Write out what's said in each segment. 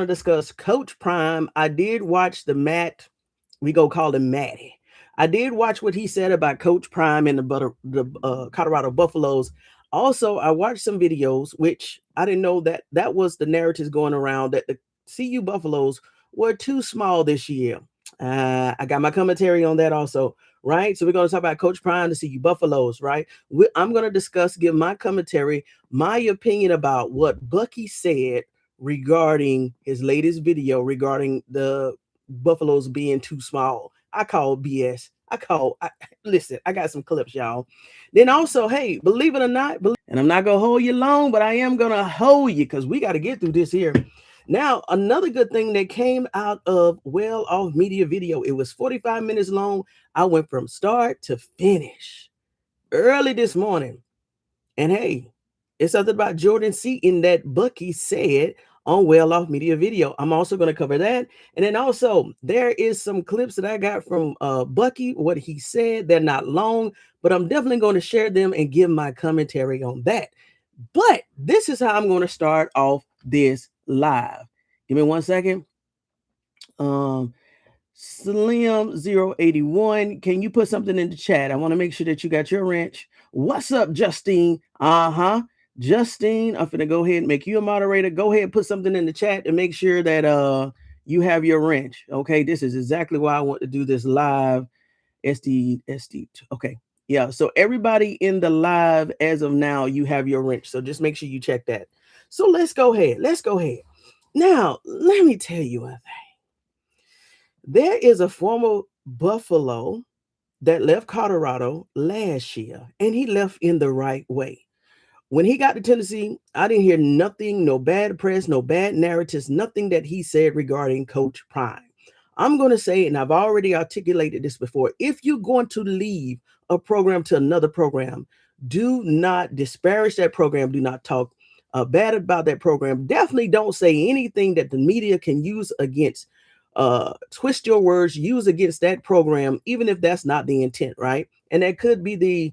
to discuss Coach Prime. I did watch the Matt, we go call him Matty. I did watch what he said about Coach Prime and the Colorado Buffaloes. Also, I watched some videos, which I didn't know that was the narratives going around that the CU Buffaloes were too small this year. I got my commentary on that also, right? So we're going to talk about Coach Prime, the CU Buffaloes, right? I'm going to give my commentary, my opinion about what Bucky said regarding his latest video regarding the Buffaloes being too small. I call BS. Listen, I got some clips, y'all. Then also, hey, believe it or not, and I'm not gonna hold you long, but I am gonna hold you because we got to get through this here. Now, another good thing that came out of Well Off Media video, it was 45 minutes long. I went from start to finish early this morning. And hey, it's something about Jordan Seaton that Bucky said on Well Off Media video. I'm also going to cover that. And then also, there is some clips that I got from Bucky, what he said. They're not long, but I'm definitely going to share them and give my commentary on that. But this is how I'm going to start off this live. Give me 1 second. Slim081, can you put something in the chat? I want to make sure that you got your wrench. What's up, Justine? Justine, I'm gonna go ahead and make you a moderator. Go ahead and put something in the chat to make sure that you have your wrench. Okay, this is exactly why I want to do this live. SD. Okay, yeah. So everybody in the live as of now, you have your wrench. So just make sure you check that. So let's go ahead. Now, let me tell you one thing. There is a former Buffalo that left Colorado last year, and he left in the right way. When he got to Tennessee, I didn't hear nothing, no bad press, no bad narratives, nothing that he said regarding Coach Prime. I'm going to say, and I've already articulated this before, if you're going to leave a program to another program, do not disparage that program. Do not talk bad about that program. Definitely don't say anything that the media can use against, twist your words, use against that program, even if that's not the intent, right? And that could be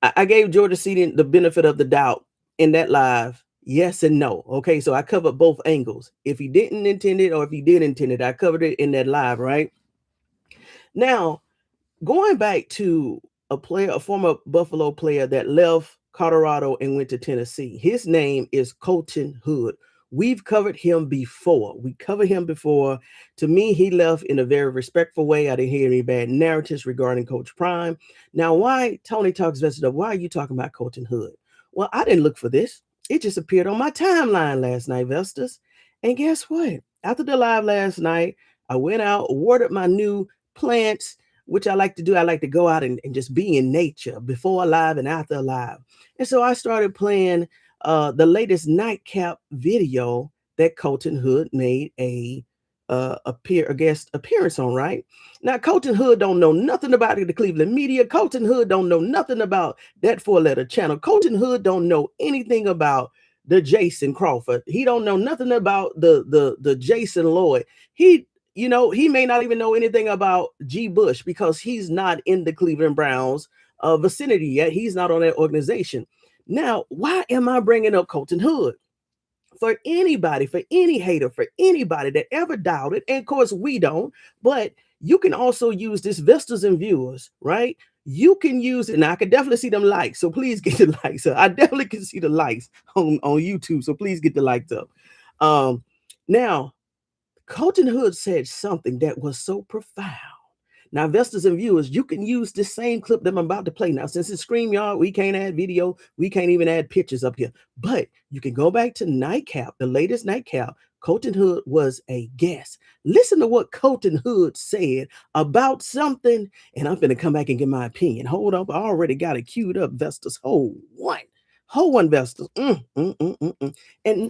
I gave Georgia Seaton the benefit of the doubt in that live. Yes and no. Okay, so I covered both angles. If he didn't intend it or if he did intend it, I covered it in that live, right? Now, going back to a former Buffalo player that left Colorado and went to Tennessee. His name is Colton Hood. We've covered him before. To me, he left in a very respectful way. I didn't hear any bad narratives regarding Coach Prime. Now, why Tony Talks Vested Up? Why are you talking about Colton Hood? Well, I didn't look for this. It just appeared on my timeline last night, Vestas. And guess what? After the live last night, I went out, watered my new plants, which I like to do. I like to go out and just be in nature before live and after live. And so I started playing the latest nightcap video that Colton Hood made a guest appearance on, right? Now, Colton Hood don't know nothing about the Cleveland media. Colton Hood don't know nothing about that 4-letter channel. Colton Hood don't know anything about the Jason Crawford. He don't know nothing about the Jason Lloyd. He may not even know anything about G. Bush because he's not in the Cleveland Browns vicinity yet. He's not on that organization. Now, why am I bringing up Colton Hood? For anybody, for any hater, for anybody that ever doubted, and of course we don't, but you can also use this Vistas and viewers, right? You can use it, and I can definitely see them likes, so please get the likes up. I definitely can see the likes on YouTube, so please get the likes up. Now, Colton Hood said something that was so profound. Now, investors and viewers, you can use this same clip that I'm about to play. Now, since it's StreamYard, we can't add video. We can't even add pictures up here. But you can go back to Nightcap, the latest Nightcap. Colton Hood was a guest. Listen to what Colton Hood said about something, and I'm going to come back and give my opinion. Hold up. I already got it queued up, Vestas. Hold one, Vestas. And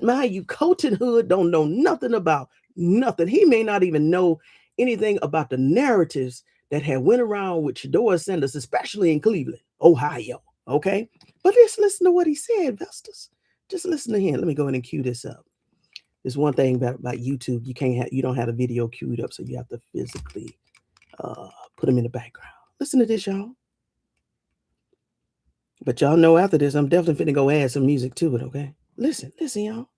mind you, Colton Hood don't know nothing about nothing. He may not even know anything about the narratives that had went around with Shedeur Sanders, especially in Cleveland, Ohio. Okay, but let's listen to what he said, Vestas. Just listen to him. Let me go ahead and cue this up. There's one thing about YouTube, you don't have a video queued up, so you have to physically put them in the background. Listen to this, y'all. But y'all know after this, I'm definitely finna go add some music to it. Okay, listen, y'all.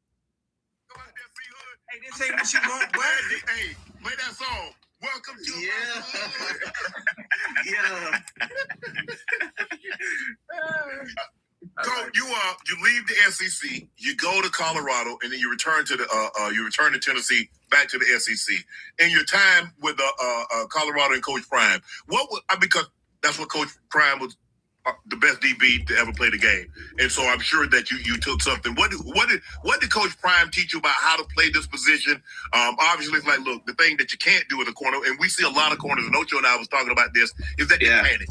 Say what you want, boy. Hey, play that song. Welcome to yeah. You leave the SEC, you go to Colorado, and then you return to Tennessee, back to the SEC. In your time with Colorado and Coach Prime, because that's what Coach Prime was. The best DB to ever play the game, and so I'm sure that you took something. What did Coach Prime teach you about how to play this position? Obviously, it's like, look, the thing that you can't do with a corner, and we see a lot of corners, and Ocho and I was talking about this, is that they panic.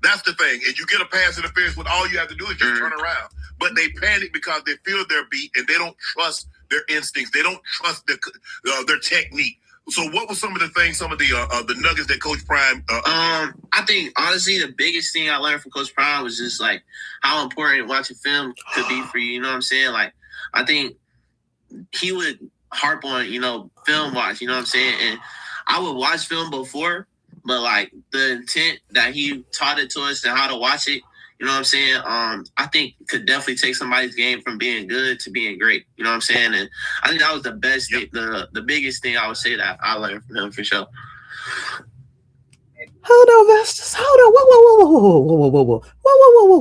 That's the thing, and you get a pass interference when all you have to do is just turn around. But they panic because they feel their beat, and they don't trust their instincts. They don't trust their technique. So what was some of the nuggets that Coach Prime? I think honestly the biggest thing I learned from Coach Prime was just like how important watching film could be for you. You know what I'm saying? Like I think he would harp on film watch. You know what I'm saying? And I would watch film before, but like the intent that he taught it to us and how to watch it. You know what I'm saying? I think could definitely take somebody's game from being good to being great. You know what I'm saying? And I think that was the best thing, the biggest thing I would say that I learned from him for sure. Hold on, Vestas. Hold on.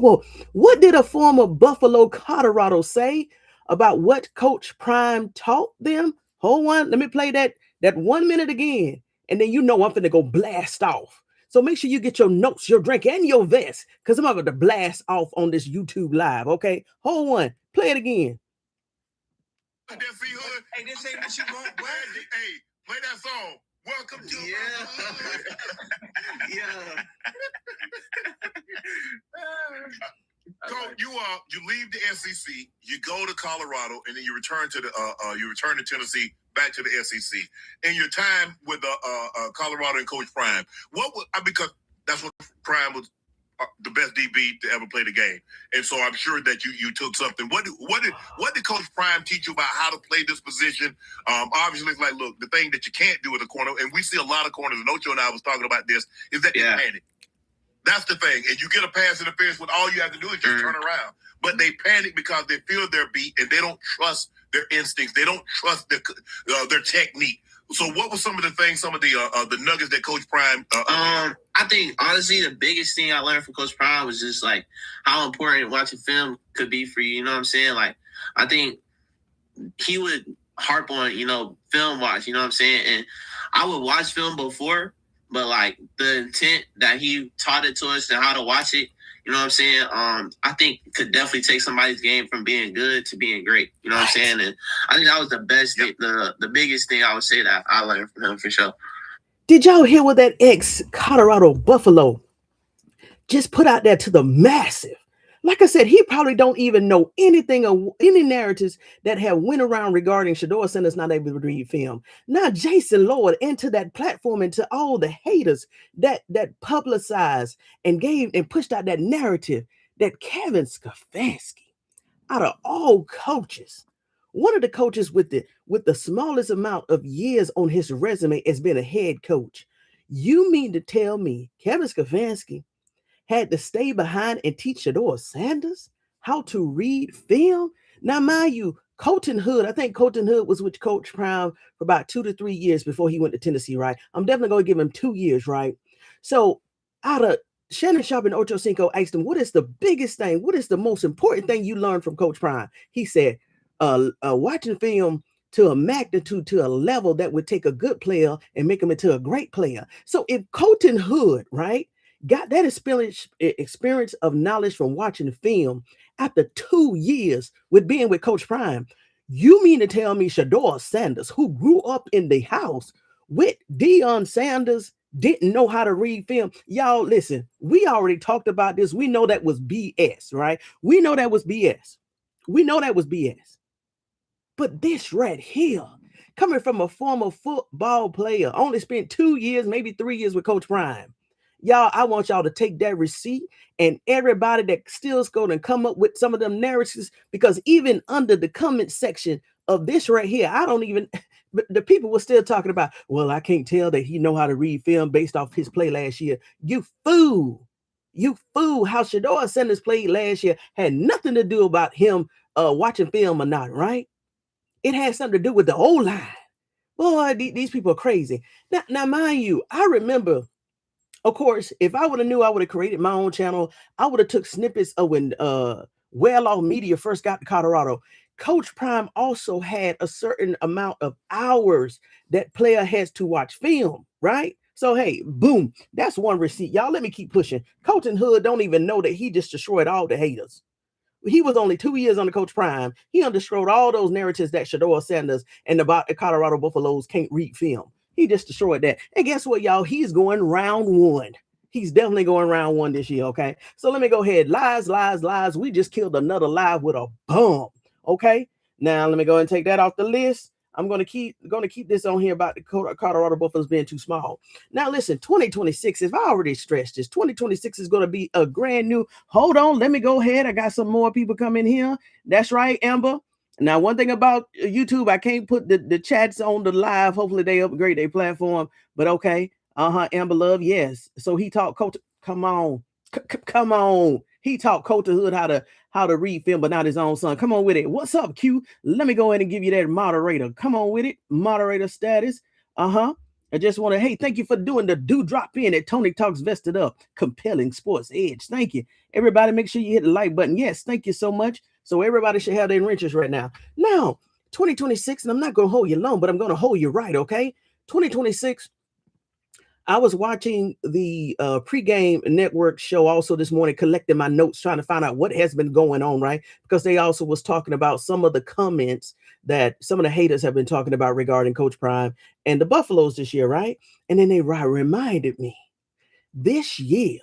Whoa. What did a former Buffalo, Colorado say about what Coach Prime taught them? Hold on. Let me play that 1 minute again. And then I'm finna go blast off. So make sure you get your notes, your drink, and your vest, because I'm about to blast off on this YouTube live, okay? Hold on. Play it again. Hey, this ain't what you want, boy. Hey, play that song. Welcome to yeah. You leave the SEC, you go to Colorado, and then you return to Tennessee, back to the SEC. In your time with Colorado and Coach Prime, because that's what Prime was. The best DB to ever play the game, and so I'm sure that you took something. What did Coach Prime teach you about how to play this position? Obviously, it's like, look, the thing that you can't do with a corner, and we see a lot of corners, and Ocho and I was talking about this, is that they panic. That's the thing, and you get a pass interference when all you have to do is just turn around. But they panic because they feel their beat, and they don't trust their instincts. They don't trust their technique. So what was some of the nuggets that Coach Prime? I think honestly the biggest thing I learned from Coach Prime was just like how important watching film could be for you. You know what I'm saying? Like I think he would harp on film watch. You know what I'm saying? And I would watch film before, but like the intent that he taught it to us and how to watch it. You know what I'm saying? I think could definitely take somebody's game from being good to being great. You know what I'm saying? And I think that was the best thing, the biggest thing I would say that I learned from him for sure. Did y'all hear what that ex-Colorado Buffalo just put out there to the massive? Like I said, he probably don't even know anything or any narratives that have went around regarding Shedeur Sanders not able to read film. Now, Jason Lord into that platform and to all the haters that publicized and gave and pushed out that narrative that Kevin Stefanski, out of all coaches, one of the coaches with the smallest amount of years on his resume has been a head coach. You mean to tell me Kevin Stefanski had to stay behind and teach Shedeur Sanders how to read film? Now, mind you, Colton Hood, I think Colton Hood was with Coach Prime for about 2 to 3 years before he went to Tennessee, right? I'm definitely going to give him 2 years, right? So out of Shannon Sharp and Ocho Cinco asked him, what is the biggest thing? What is the most important thing you learned from Coach Prime? He said, watching film to a magnitude, to a level that would take a good player and make him into a great player. So if Colton Hood, right, got that experience of knowledge from watching film after 2 years with being with Coach Prime, you mean to tell me Shedeur Sanders, who grew up in the house with Deion Sanders, didn't know how to read film? Y'all, listen, we already talked about this. We know that was BS, right? We know that was BS. But this right here, coming from a former football player, only spent 2 years, maybe 3 years with Coach Prime. Y'all, I want y'all to take that receipt, and everybody that still going to come up with some of them narratives, because even under the comment section of this right here, the people were still talking about, well, I can't tell that he know how to read film based off his play last year. You fool. How Shedeur Sanders played last year had nothing to do about him watching film or not, right? It has something to do with the O-line. Boy, these people are crazy. Now, mind you, I remember, of course, if I would have knew I would have created my own channel, I would have took snippets of when Well Off Media first got to Colorado. Coach Prime also had a certain amount of hours that player has to watch film, right? So, hey, boom, that's one receipt. Y'all, let me keep pushing. Coach and Hood don't even know that he just destroyed all the haters. He was only 2 years under Coach Prime. He destroyed all those narratives that Shedeur Sanders and about the Colorado Buffaloes can't read film. He just destroyed that. And guess what, y'all? He's going round one. He's definitely going round one this year, okay? So let me go ahead. Lies. We just killed another live with a bomb, okay? Now, let me go ahead and take that off the list. I'm going to keep this on here about the Colorado Buffaloes being too small. Now, listen, 2026, if I already stressed this, 2026 is going to be a brand new. Hold on, let me go ahead. I got some more people coming here. That's right, Amber. Now, one thing about YouTube, I can't put the chats on the live. Hopefully, they upgrade their platform. But okay, Amber Love, yes. So he taught Coach. Come on. He taught Coach Hood how to read film, but not his own son. Come on with it. What's up, Q? Let me go ahead and give you that moderator. Come on with it. Moderator status. I just want to, hey, thank you for doing the drop in at Tony Talks Vested Up, Compelling Sports Edge. Thank you. Everybody, make sure you hit the like button. Yes, thank you so much. So everybody should have their wrenches right now. Now, 2026, and I'm not going to hold you long, but I'm going to hold you right, okay? 2026, I was watching the pregame network show also this morning, collecting my notes, trying to find out what has been going on, right? Because they also was talking about some of the comments that some of the haters have been talking about regarding Coach Prime and the Buffaloes this year, right? And then they reminded me, this year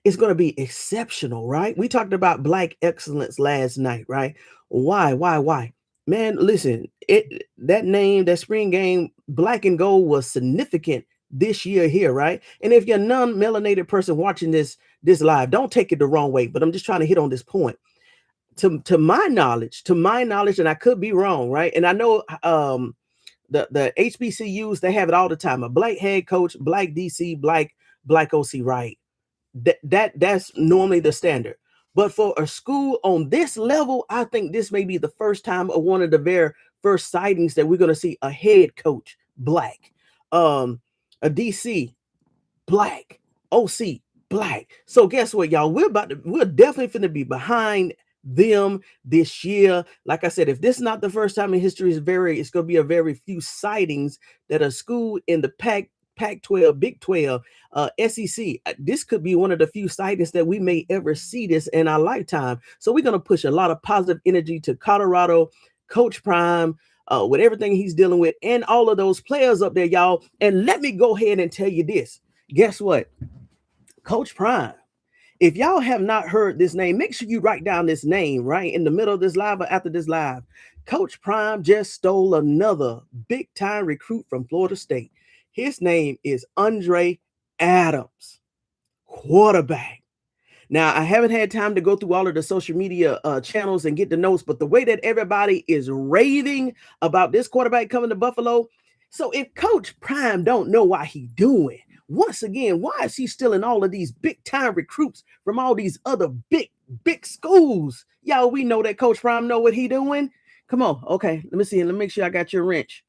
is going to be exceptional, right? We talked about Black excellence last night, right? Why? Man, listen, that name, that spring game, Black and Gold was significant this year here, right? And if you're a non-melanated person watching this live, don't take it the wrong way, but I'm just trying to hit on this point. To my knowledge, and I could be wrong, right? And I know the HBCUs, they have it all the time. A Black head coach, Black DC, Black OC, right? That's normally the standard. But for a school on this level, I think this may be the first time or one of the very first sightings that we're going to see a head coach Black, a DC Black, OC Black. So guess what, y'all? We're definitely going to be behind them this year. Like I said, if this is not the first time in history, it's going to be a very few sightings that a school in the Pac-12, Big 12, SEC, this could be one of the few sightings that we may ever see this in our lifetime. So we're going to push a lot of positive energy to Colorado, Coach Prime, with everything he's dealing with, and all of those players up there, y'all. And let me go ahead and tell you this. Guess what? Coach Prime, if y'all have not heard this name, make sure you write down this name right in the middle of this live or after this live. Coach Prime just stole another big-time recruit from Florida State. His name is Andre Adams, quarterback. Now, I haven't had time to go through all of the social media channels and get the notes, but the way that everybody is raving about this quarterback coming to Buffalo. So if Coach Prime don't know why he doing, once again, why is he stealing all of these big-time recruits from all these other big schools? Y'all, we know that Coach Prime know what he doing. Come on. Okay, let me see. Let me make sure I got your wrench.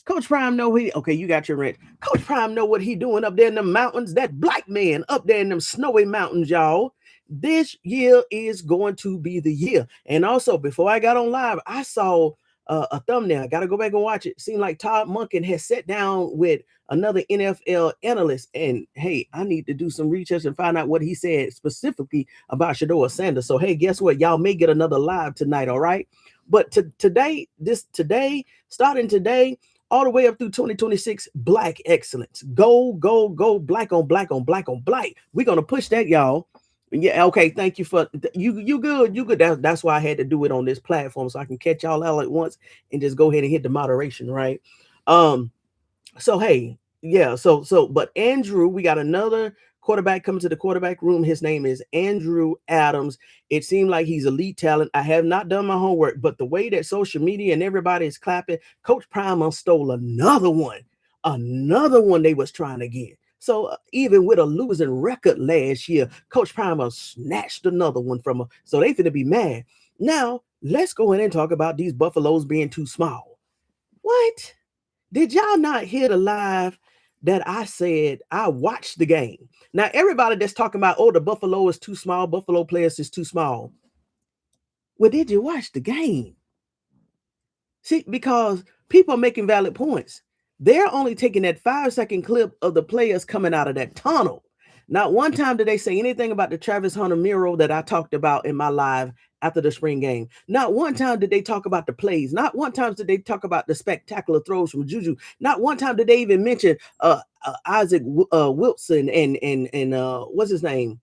Coach Prime know okay, you got your rent. Coach Prime know what he doing up there in the mountains. That Black man up there in them snowy mountains, y'all. This year is going to be the year. And also, before I got on live, I saw a thumbnail. I got to go back and watch it. Seemed like Todd Monken has sat down with another NFL analyst. And hey, I need to do some research and find out what he said specifically about Shedeur Sanders. So hey, guess what? Y'all may get another live tonight, all right? But today, starting today, all the way up through 2026, Black excellence. Go, black on black on black on black. We're going to push that, y'all. Yeah, okay, thank you for you good. That's why I had to do it on this platform, so I can catch y'all all at once and just go ahead and hit the moderation, right? So hey, yeah, so but Andrew, we got another quarterback coming to the quarterback room. His name is Andrew Adams. It seemed like he's elite talent. I have not done my homework, but the way that social media and everybody is clapping, Coach Prime stole another one they was trying to get. So even with a losing record last year, Coach Prime snatched another one from her. So they finna be mad. Now, let's go in and talk about these Buffaloes being too small. What? Did y'all not hear the live that I said I watched the game? Now, everybody that's talking about, oh, the Buffalo is too small, Buffalo players is too small. Well, did you watch the game? See, because people are making valid points. They're only taking that 5-second clip of the players coming out of that tunnel. Not one time did they say anything about the Travis Hunter mural that I talked about in my live after the spring game. Not one time did they talk about the plays. Not one time did they talk about the spectacular throws from Juju. Not one time did they even mention Isaac Wilson and what's his name?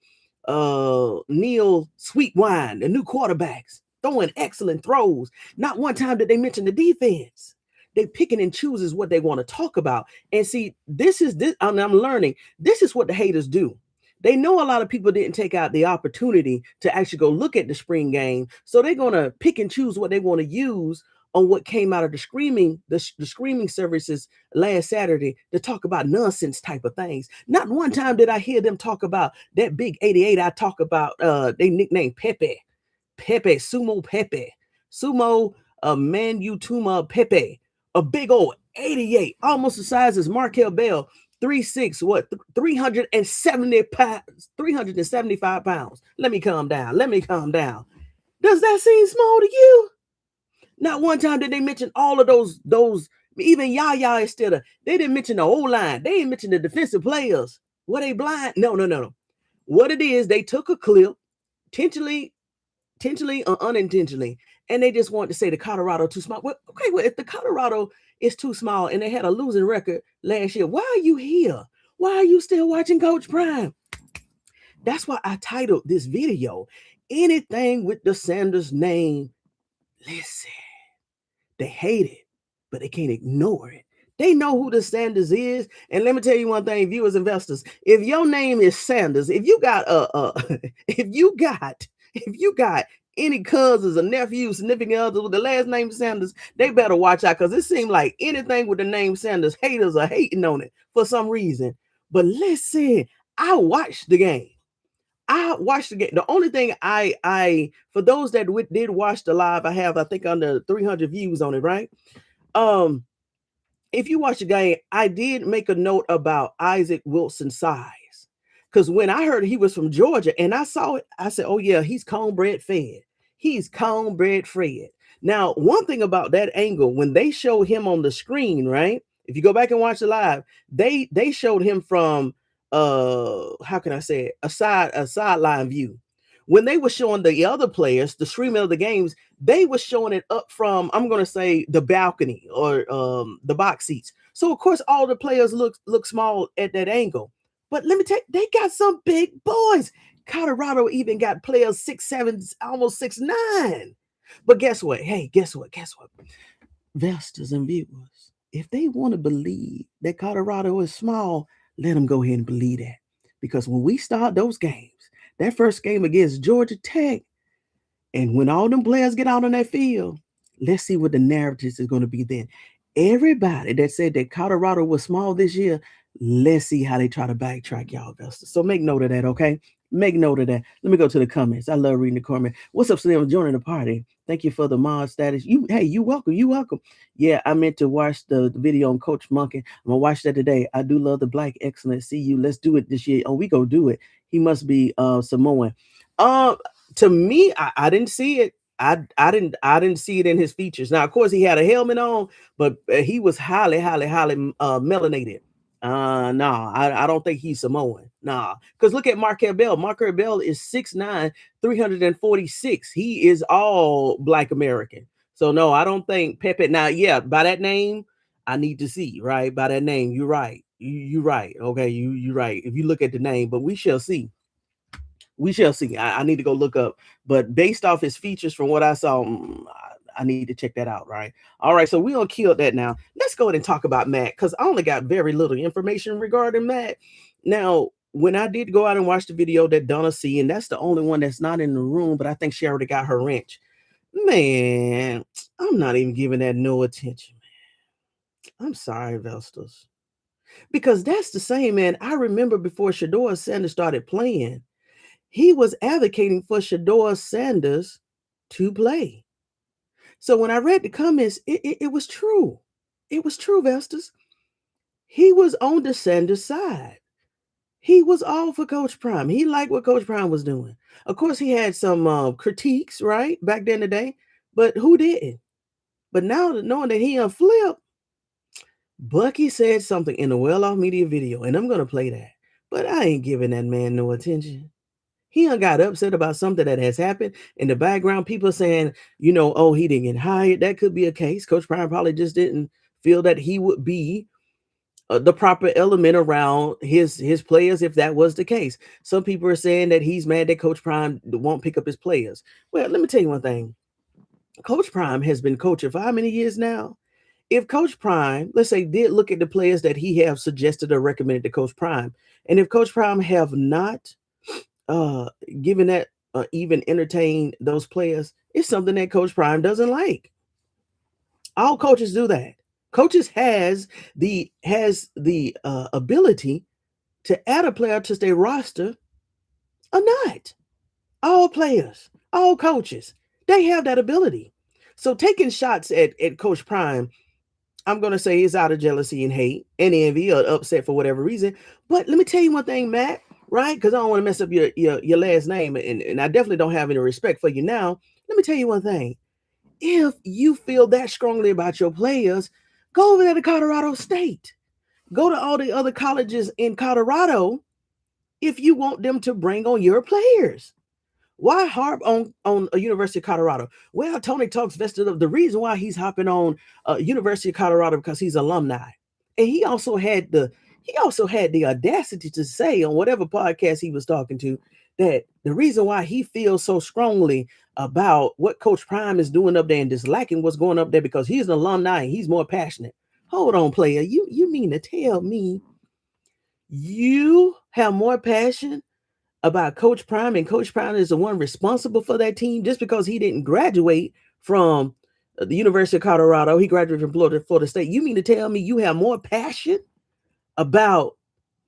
Neil Sweetwine, the new quarterbacks, throwing excellent throws. Not one time did they mention the defense. They picking and chooses what they want to talk about. And see, this, I'm learning, this is what the haters do. They know a lot of people didn't take out the opportunity to actually go look at the spring game. So they're going to pick and choose what they want to use on what came out of the screaming services last Saturday to talk about nonsense type of things. Not one time did I hear them talk about that big 88 I talk about. They nicknamed Pepe, Sumo Manutuma Pepe, a big old 88, almost the size as Markel Bell, 3'6", 375 pounds. Let me calm down. Does that seem small to you? Not one time did they mention all of those, even Yaya instead of, they didn't mention the O-line. They didn't mention the defensive players. Were they blind? No. What it is, they took a clip, intentionally or unintentionally, and they just want to say the Colorado too small. Well, okay, well, if the Colorado is too small and they had a losing record last year, why are you here? Why are you still watching Coach Prime? That's why I titled this video, Anything with the Sanders name. Listen, they hate it, but they can't ignore it. They know who the Sanders is. And let me tell you one thing, viewers, investors, if your name is Sanders, if you got any cousins or nephews, significant others with the last name Sanders, they better watch out, because it seems like anything with the name Sanders, haters are hating on it for some reason. But listen, I watched the game. The only thing I for those that did watch the live, I have, I think, under 300 views on it, right? If you watch the game, I did make a note about Isaac Wilson's size, because when I heard he was from Georgia and I saw it, I said, oh yeah, he's cornbread fed. Now, one thing about that angle, when they showed him on the screen, if you go back and watch the live, they showed him from how can I say it, a sideline view. When they were showing the other players, the streaming of the games, they were showing it up from, I'm going to say, the balcony or the box seats. So, of course, all the players look small at that angle. But let me tell you, they got some big boys. Colorado even got players 6'7", almost 6'9". But guess what? Hey, guess what? Investors and viewers, if they want to believe that Colorado is small, let them go ahead and believe that. Because when we start those games, that first game against Georgia Tech, and when all them players get out on that field, let's see what the narrative is going to be then. Everybody that said that Colorado was small this year, let's see how they try to backtrack, y'all investors. So make note of that, okay? Make note of that. Let me go to the comments. I love reading the comments. What's up, Slim? Joining the party. Thank you for the mod status. You welcome. Yeah, I meant to watch the video on Coach Monkey. I'm gonna watch that today. I do love the black excellence. See you. Let's do it this year. Oh, we go do it. He must be Samoan. To me, I didn't see it. I didn't see it in his features. Now, of course, he had a helmet on, but he was highly melanated. No, I don't think he's Samoan. Nah, because look at Markel Bell. Markel Bell is 6'9", 346. He is all Black American. So no, I don't think Pepe. Now, yeah, by that name, I need to see, right? By that name, you're right. You're right. Okay, you're right. If you look at the name, but we shall see. I need to go look up. But based off his features from what I saw, I need to check that out, right? All right, so we're going to kill that now. Let's go ahead and talk about Matt, because I only got very little information regarding Matt. Now, when I did go out and watch the video that Donna see, and that's the only one that's not in the room, but I think she already got her wrench. Man, I'm not even giving that no attention, man. I'm sorry, investors. Because that's the same, man. I remember before Shedeur Sanders started playing, he was advocating for Shedeur Sanders to play. So when I read the comments, it was true. It was true, Vestas. He was on the Sanders side. He was all for Coach Prime. He liked what Coach Prime was doing. Of course, he had some critiques, right, back then today, but who didn't? But now knowing that he unflipped, Bucky said something in the well-off media video, and I'm going to play that. But I ain't giving that man no attention. He got upset about something that has happened. In the background, people saying, oh, he didn't get hired. That could be a case. Coach Prime probably just didn't feel that he would be the proper element around his players if that was the case. Some people are saying that he's mad that Coach Prime won't pick up his players. Well, let me tell you one thing. Coach Prime has been coaching for how many years now? If Coach Prime, let's say, did look at the players that he have suggested or recommended to Coach Prime, and if Coach Prime have not given that even entertained those players, it's something that Coach Prime doesn't like. All coaches do that. Coaches has the ability to add a player to their roster or not. All players, all coaches, they have that ability. So taking shots at Coach Prime, I'm going to say is out of jealousy and hate and envy or upset for whatever reason. But let me tell you one thing, Matt, right? Because I don't want to mess up your last name, and I definitely don't have any respect for you now. Let me tell you one thing. If you feel that strongly about your players, go over there to Colorado State. Go to all the other colleges in Colorado if you want them to bring on your players. Why harp on a University of Colorado? Well, Tony talks VestedUp. The reason why he's hopping on University of Colorado because he's alumni, and he also had the audacity to say on whatever podcast he was talking to that the reason why he feels so strongly about what Coach Prime is doing up there and disliking what's going up there because he's an alumni and he's more passionate. Hold on, player. You mean to tell me you have more passion about Coach Prime, and Coach Prime is the one responsible for that team just because he didn't graduate from the University of Colorado? He graduated from Florida State. You mean to tell me you have more passion about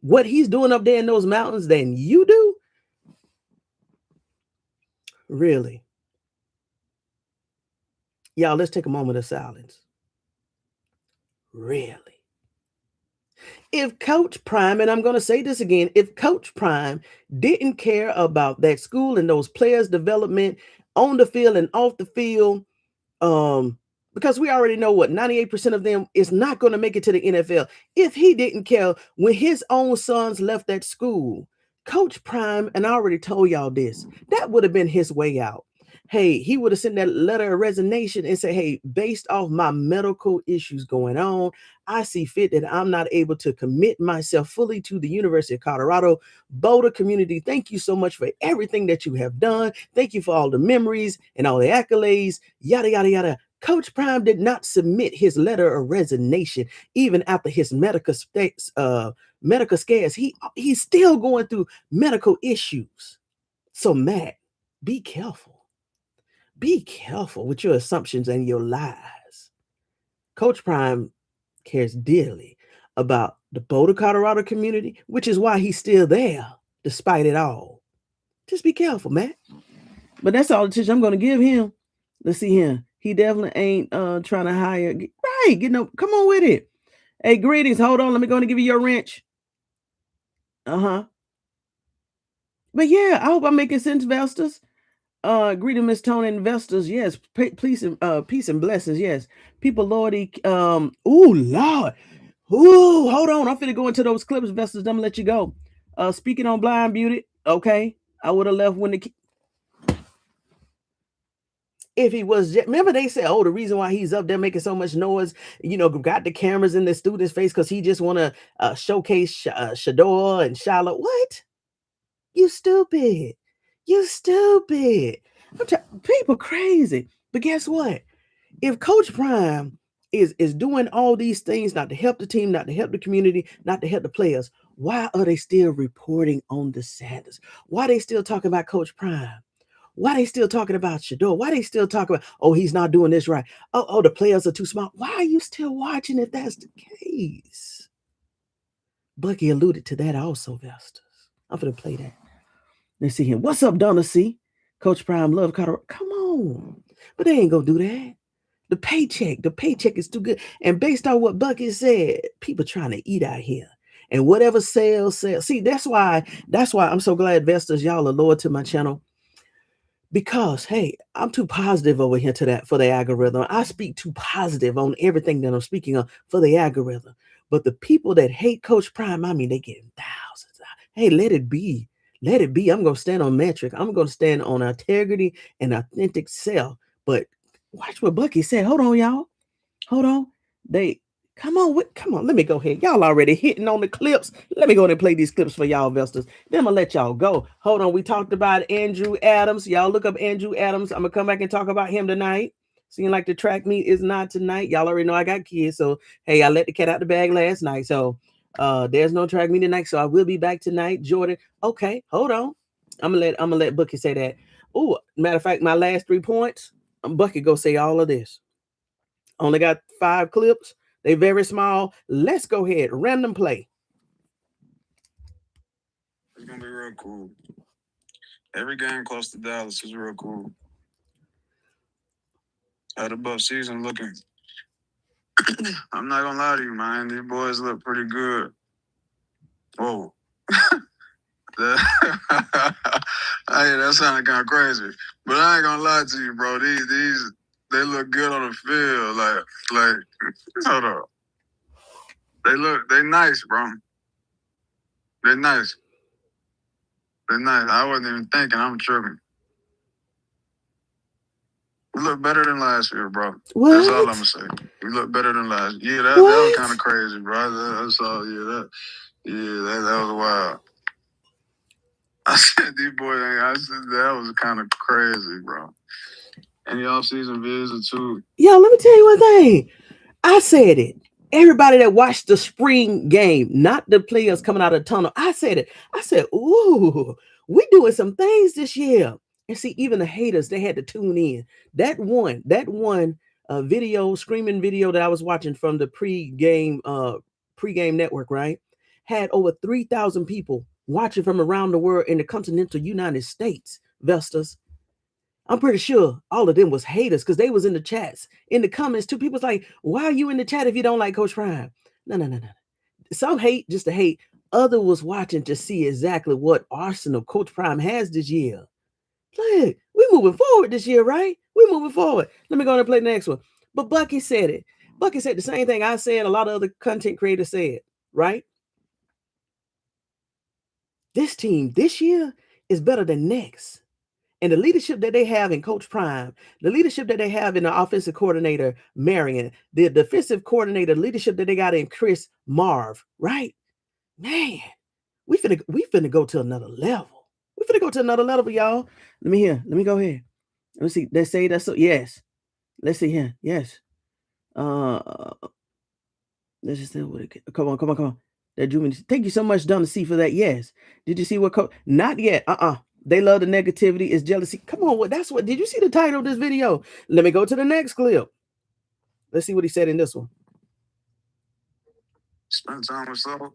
what he's doing up there in those mountains than you do? Really? Y'all, let's take a moment of silence. Really? If Coach Prime, and I'm going to say this again, if Coach Prime didn't care about that school and those players' development on the field and off the field, because we already know what 98% of them is not going to make it to the NFL. If he didn't care when his own sons left that school, Coach Prime, and I already told y'all this, that would have been his way out. Hey, he would have sent that letter of resignation and said, hey, based off my medical issues going on, I see fit that I'm not able to commit myself fully to the University of Colorado. Boulder community, thank you so much for everything that you have done. Thank you for all the memories and all the accolades, yada, yada, yada. Coach Prime did not submit his letter of resignation even after his medical scares. He's still going through medical issues. So, Matt, be careful. Be careful with your assumptions and your lies. Coach Prime cares dearly about the Boulder, Colorado community, which is why he's still there despite it all. Just be careful, Matt. But that's all the attention I'm going to give him. Let's see here. He definitely ain't trying to hire. Right, come on with it. Hey, greetings. Hold on. Let me go and give you your wrench. But yeah, I hope I'm making sense, Vestas. Greeting, Miss Tony investors. Yes, peace and blessings. Yes, people, Lordy. Lord. Hold on. I'm finna go into those clips, investors. I'm gonna let you go. Speaking on Blind Beauty. Okay, I would have left when if he was, remember they said, oh, the reason why he's up there making so much noise, got the cameras in the student's face because he just want to showcase Shador and Shiloh. What? You stupid. People crazy. But guess what? If Coach Prime is doing all these things not to help the team, not to help the community, not to help the players, why are they still reporting on the Sanders? Why are they still talking about Coach Prime? Why are they still talking about Shador? Why are they still talking about, oh, he's not doing this right? Oh, the players are too smart. Why are you still watching if that's the case? Bucky alluded to that also, Vestas. I'm going to play that. Let's see him. What's up, Donna C? Coach Prime love Colorado. Come on. But they ain't going to do that. The paycheck is too good. And based on what Bucky said, people trying to eat out here. And whatever sells. See, that's why I'm so glad investors, y'all are loyal to my channel. Because hey, I'm too positive over here to that for the algorithm. I speak too positive on everything that I'm speaking on for the algorithm. But the people that hate Coach Prime, I mean, they getting thousands. Hey, let it be. Let it be. I'm gonna stand on metric. I'm gonna stand on integrity and authentic self. But watch what Bucky said. Hold on, y'all. Hold on. Come on. Let me go ahead. Y'all already hitting on the clips. Let me go ahead and play these clips for y'all investors. Then I'm gonna let y'all go. Hold on. We talked about Andrew Adams. Y'all look up Andrew Adams. I'm gonna come back and talk about him tonight. Seeing like the track meet is not tonight. Y'all already know I got kids. So hey, I let the cat out the bag last night. So there's no track meet tonight. So I will be back tonight. Jordan. Okay, hold on. I'm gonna let Bucky say that. Oh, matter of fact, my last 3 points. Bucky go say all of this. Only got 5 clips. They very small. Let's go ahead. Random play. It's gonna be real cool. Every game close to Dallas is real cool. Had a buff season looking. I'm not gonna lie to you, man. These boys look pretty good. Whoa. Hey, that sounded kind of crazy. But I ain't gonna lie to you, bro. These they look good on the field. Like hold up. They nice, bro. They're nice. They're nice. I wasn't even thinking. I'm tripping. We look better than last year, bro. What? That's all I'm gonna say. We look better than last year. Yeah, that was kind of crazy, bro. That's all. That was wild. I said these boys. I said that was kind of crazy, bro. Any off-season visit too. Yo, let me tell you one thing. I said it. Everybody that watched the spring game, not the players coming out of the tunnel. I said it. I said, ooh, we doing some things this year. And see, even the haters, they had to tune in. That one screaming video that I was watching from the pregame network, right? Had over 3,000 people watching from around the world in the continental United States, Vestas. I'm pretty sure all of them was haters because they was in the chats, in the comments too. People's like, why are you in the chat if you don't like Coach Prime? No. Some hate just to hate. Other was watching to see exactly what arsenal Coach Prime has this year. Look, we moving forward this year, right? We moving forward. Let me go and play the next one. But Bucky said it. Bucky said the same thing I said, a lot of other content creators said, right? This team this year is better than next. And the leadership that they have in Coach Prime, the leadership that they have in the offensive coordinator, Marion, the defensive coordinator leadership that they got in Chris Marv, right? Man, we finna go to another level. We finna go to another level, y'all. Let me go ahead. Let me see. They say that's so. Yes. Let's see here. Yes. Let's just say what it. Come on. That drew me. Thank you so much, Donna C, for that. Yes. Did you see what? Not yet. They love the negativity. Is jealousy. Come on. That's what. Did you see the title of this video? Let me go to the next clip. Let's see what he said in this one. Spend time with Saul.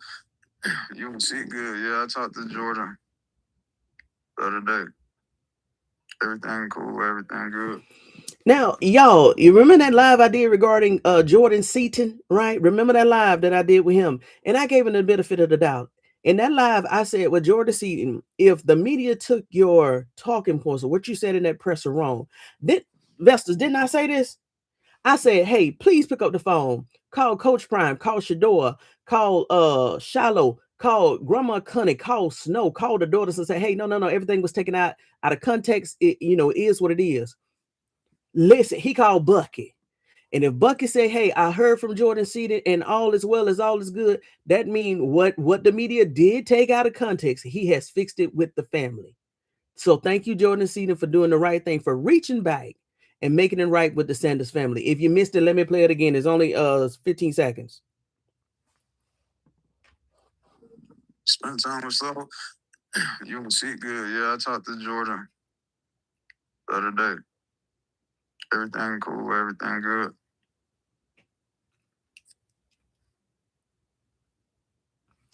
You will see good. Yeah, I talked to Jordan the other day. Everything cool. Everything good. Now, y'all, you remember that live I did regarding Jordan Seaton, right? Remember that live that I did with him? And I gave him the benefit of the doubt. In that live, I said, well, Jordan Seaton, if the media took your talking points or what you said in that presser wrong, Vestas, didn't I say this? I said, hey, please pick up the phone. Call Coach Prime, call Shador, call Shiloh, call Grandma Cunny, call Snow, call the daughters and say, hey, no, everything was taken out of context. It is what it is. Listen, he called Bucky. And if Bucky say, hey, I heard from Jordan Seaton and all is well as all is good, that means what the media did take out of context, he has fixed it with the family. So thank you, Jordan Seaton, for doing the right thing, for reaching back and making it right with the Sanders family. If you missed it, let me play it again. It's only 15 seconds. Spend time with Saul. You will see good. Yeah, I talked to Jordan the other day. Everything cool. Everything good.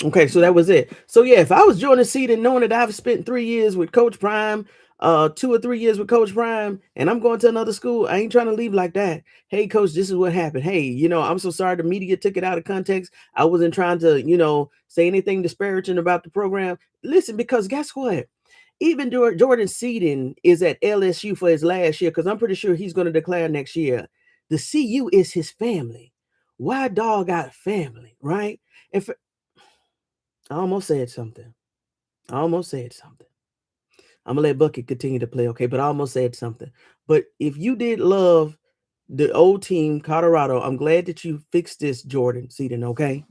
Okay, so that was it. So yeah, if I was Jordan Seaton, knowing that I've spent 3 years with Coach Prime, 2 or 3 years with Coach Prime and I'm going to another school, I ain't trying to leave like that. Hey, coach, this is what happened. Hey, you know, I'm so sorry the media took it out of context. I wasn't trying to, you know, say anything disparaging about the program. Listen, because guess what? Even Jordan Seaton is at LSU for his last year because I'm pretty sure he's going to declare next year. The CU is his family. Why dog got family, right? And I almost said something. I'm gonna let Bucket continue to play, okay? But I almost said something. But if you did love the old team, Colorado, I'm glad that you fixed this, Jordan Seaton, okay?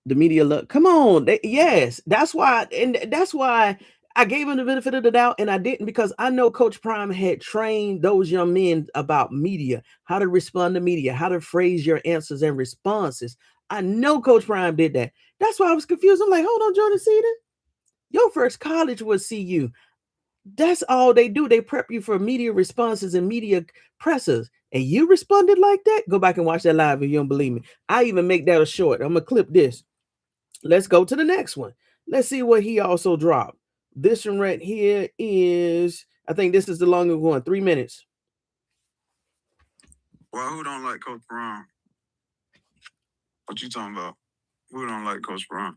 The media look, come on. Yes, that's why, and that's why I gave him the benefit of the doubt, and I didn't because I know Coach Prime had trained those young men about media, how to respond to media, how to phrase your answers and responses. I know Coach Prime did that. That's why I was confused. I'm like, hold on, Jordan Seaton. Your first college was CU. That's all they do. They prep you for media responses and media pressers. And you responded like that? Go back and watch that live if you don't believe me. I even make that a short. I'm going to clip this. Let's go to the next one. Let's see what he also dropped. This one right here is, I think this is the longest one, 3 minutes. Well, who don't like Coach Brown? What you talking about? Who don't like Coach Brown?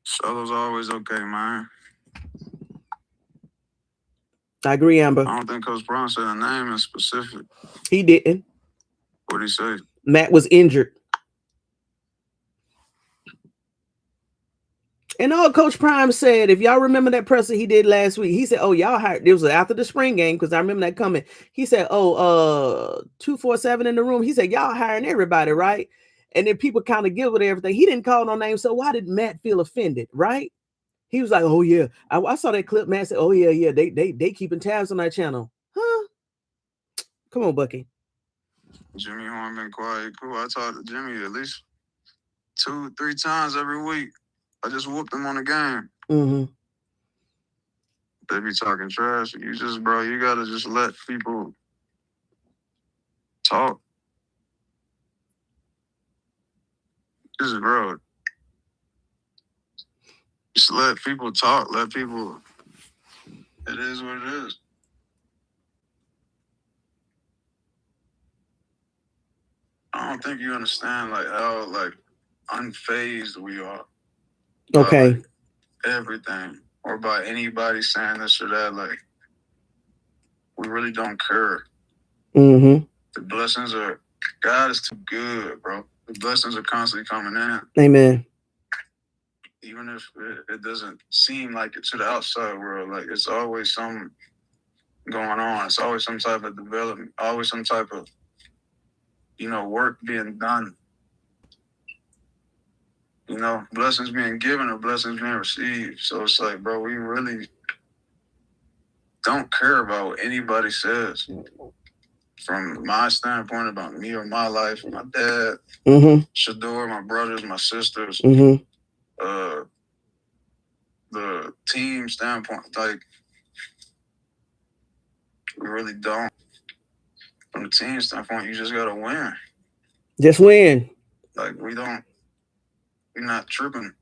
Solo's always okay, man. I agree, Amber. I don't think Coach Brown said a name in specific. He didn't. What'd he say? Matt was injured. And all Coach Prime said, if y'all remember that presser he did last week, he said, oh, y'all hired, it was after the spring game, because I remember that coming. He said, 247 in the room. He said, y'all hiring everybody, right? And then people kind of giggled everything. He didn't call no names. So why did Matt feel offended, right? He was like, oh, yeah. I saw that clip. Matt said, oh, yeah. They keeping tabs on that channel. Huh? Come on, Bucky. Jimmy Horn been quiet. Cool. I talked to Jimmy at least 2-3 times every week. I just whooped him on the game. Mm-hmm. They be talking trash. You just, bro, you got to just let people talk. Just, bro, just let people talk. Let people, it is what it is. I don't think you understand, like, how, like, unfazed we are. Okay. Like, everything. Or by anybody saying this or that. Like, we really don't care. Mm-hmm. The blessings are, God is too good, bro. The blessings are constantly coming in. Amen. Even if it doesn't seem like it to the outside world, like, it's always something going on. It's always some type of development, always some type of, you know, work being done. You know, blessings being given or blessings being received. So it's like, bro, we really don't care about what anybody says. From my standpoint about me or my life, my dad, Shador, my brothers, my sisters, the team standpoint, like, we really don't. From the team standpoint, you just gotta win. Just win. Like, we're not tripping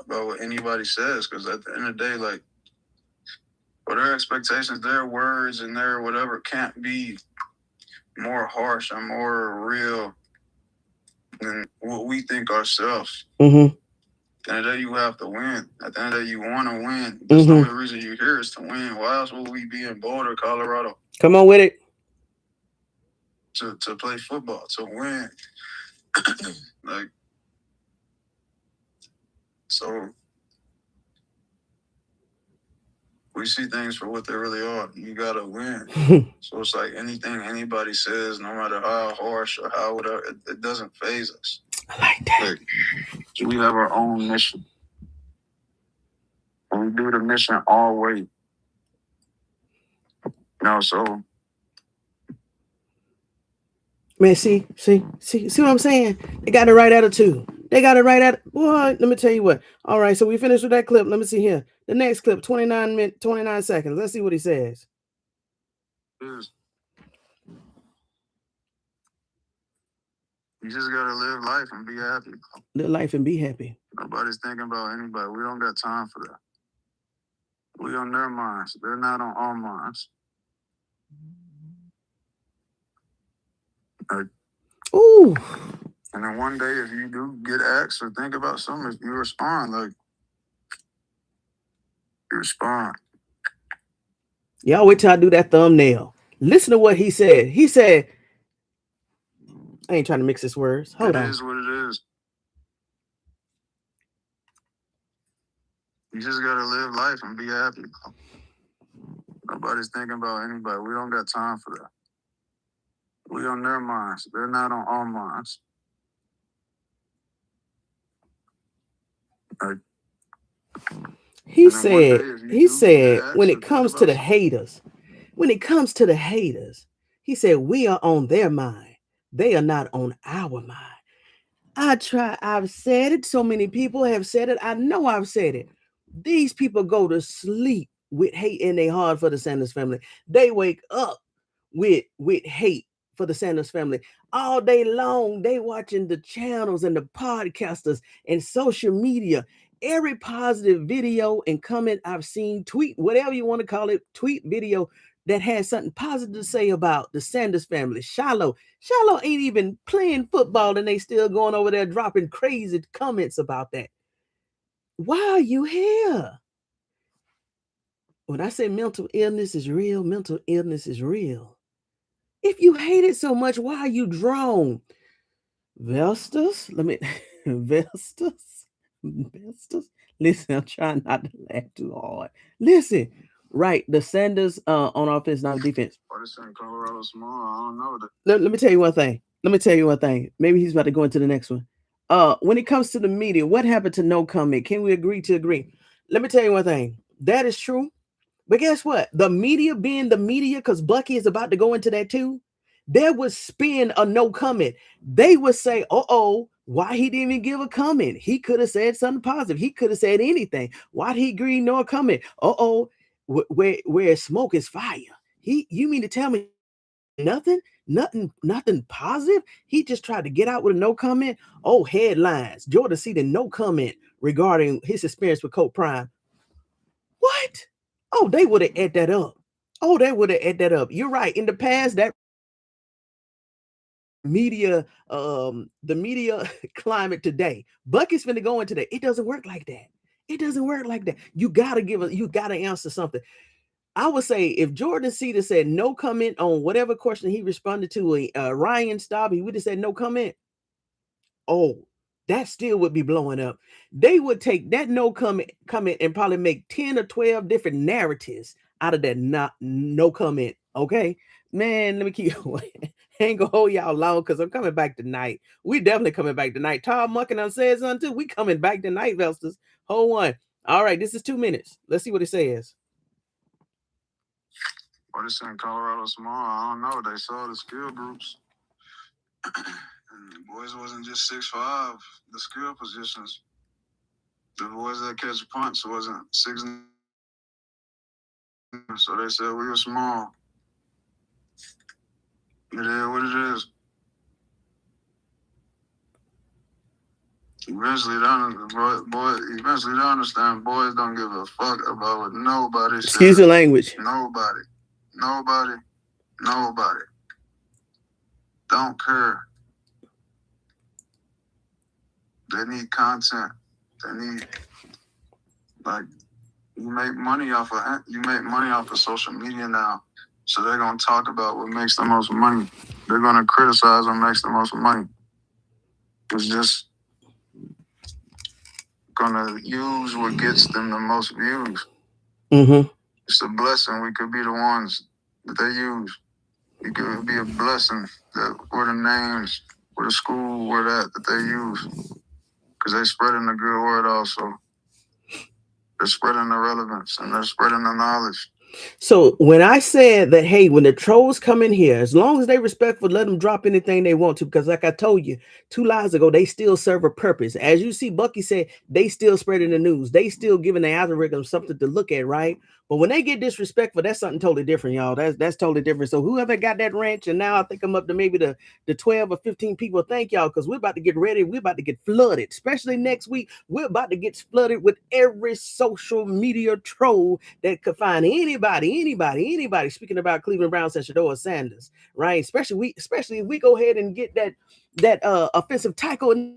about what anybody says, because at the end of the day, like, for their expectations, their words and their whatever can't be more harsh and more real than what we think ourselves. Mm-hmm. At the end of the day, you have to win. At the end of the day, you want to win. That's the only reason you're here is to win. Why else would we be in Boulder, Colorado? Come on with it. To play football, to win. Like, so we see things for what they really are. You gotta win. So it's like anything anybody says, no matter how harsh or how whatever, it doesn't faze us. I like that. Like, we have our own mission. And we do the mission our way. You know, so. Man, see what I'm saying? They got the right attitude. They got it right at boy. Let me tell you what. All right, so we finished with that clip. Let me see here. The next clip, 29 seconds. Let's see what he says. You just gotta live life and be happy. Live life and be happy. Nobody's thinking about anybody. We don't got time for that. We on their minds. They're not on our minds. Like, ooh. And then one day, if you do get asked or think about something, if you respond, like, you respond. Y'all wait till I do that thumbnail. Listen to what he said. He said, I ain't trying to mix his words. Hold on. It is what it is. You just gotta live life and be happy. Nobody's thinking about anybody. We don't got time for that. We on their minds. They're not on our minds. Like, he said, when it comes to the haters, he said, we are on their mind. They are not on our mind. I've said it. So many people have said it. I know I've said it. These people go to sleep with hate in their heart for the Sanders family. They wake up with hate for the Sanders family. All day long, they watching the channels and the podcasters and social media. Every positive video and comment I've seen, tweet, whatever you want to call it, tweet, video that has something positive to say about the Sanders family. Shiloh ain't even playing football and they still going over there dropping crazy comments about that. Why are you here? When I say mental illness is real, mental illness is real. If you hate it so much, why are you drawn? Vestas? Listen, I'm trying not to laugh too hard. Listen, right, the Sanders on offense, not defense. Colorado small. I don't know. Let me tell you one thing. Maybe he's about to go into the next one. When it comes to the media, what happened to no comment? Can we agree to agree? Let me tell you one thing. That is true. But guess what? The media being the media, because Bucky is about to go into that too, they would spin a no comment. They would say, why he didn't even give a comment? He could have said something positive. He could have said anything. Why'd he agree no comment? Where smoke is fire. You mean to tell me nothing positive? He just tried to get out with a no comment. Oh, headlines. Jordan Seaton, no comment regarding his experience with Coach Prime. What? Oh, they would have ate that up. You're right. In the past, that media, the media climate today, Bucky's finna go into that. It doesn't work like that. You gotta answer something. I would say if Jordan Seaton said no comment on whatever question he responded to, Ryan Staub, he would have said no comment. Oh, that still would be blowing up. They would take that no comment and probably make 10 or 12 different narratives out of that no comment. Okay, man, let me keep going. I ain't gonna hold y'all long because I'm coming back tonight. We definitely coming back tonight. Tom Muckin done said something too. We coming back tonight, Vesters. Hold on. All right, this is 2 minutes. Let's see what it says. What is in Colorado small? I don't know. They saw the skill groups. And the boys wasn't just 6'5", the skill positions. The boys that catch punts wasn't 6'9". So they said we were small. It is what it is. Eventually they understand boys don't give a fuck about what nobody says. Excuse your language. Nobody. Don't care. They need content. They need, like, you make money off of social media now. So they're gonna talk about what makes the most money. They're gonna criticize what makes the most money. It's just gonna use what gets them the most views. Mm-hmm. It's a blessing. We could be the ones that they use. It could be a blessing that we're the names, we're the school, we're that they use. Because they're spreading the good word also. They're spreading the relevance and they're spreading the knowledge. So when I said that, hey, when the trolls come in here, as long as they respectful, let them drop anything they want to. Because like I told you 2 lives ago, they still serve a purpose. As you see, Bucky said, they still spreading the news. They still giving the algorithm something to look at, right? But when they get disrespectful, that's something totally different, y'all. That's totally different. So whoever got that ranch, and now I think I'm up to maybe the 12 or 15 people. Thank y'all, because we're about to get ready. We're about to get flooded, especially next week. We're about to get flooded with every social media troll that could find anybody. Speaking about Cleveland Browns and Shedeur Sanders, right? Especially if we go ahead and get that offensive tackle.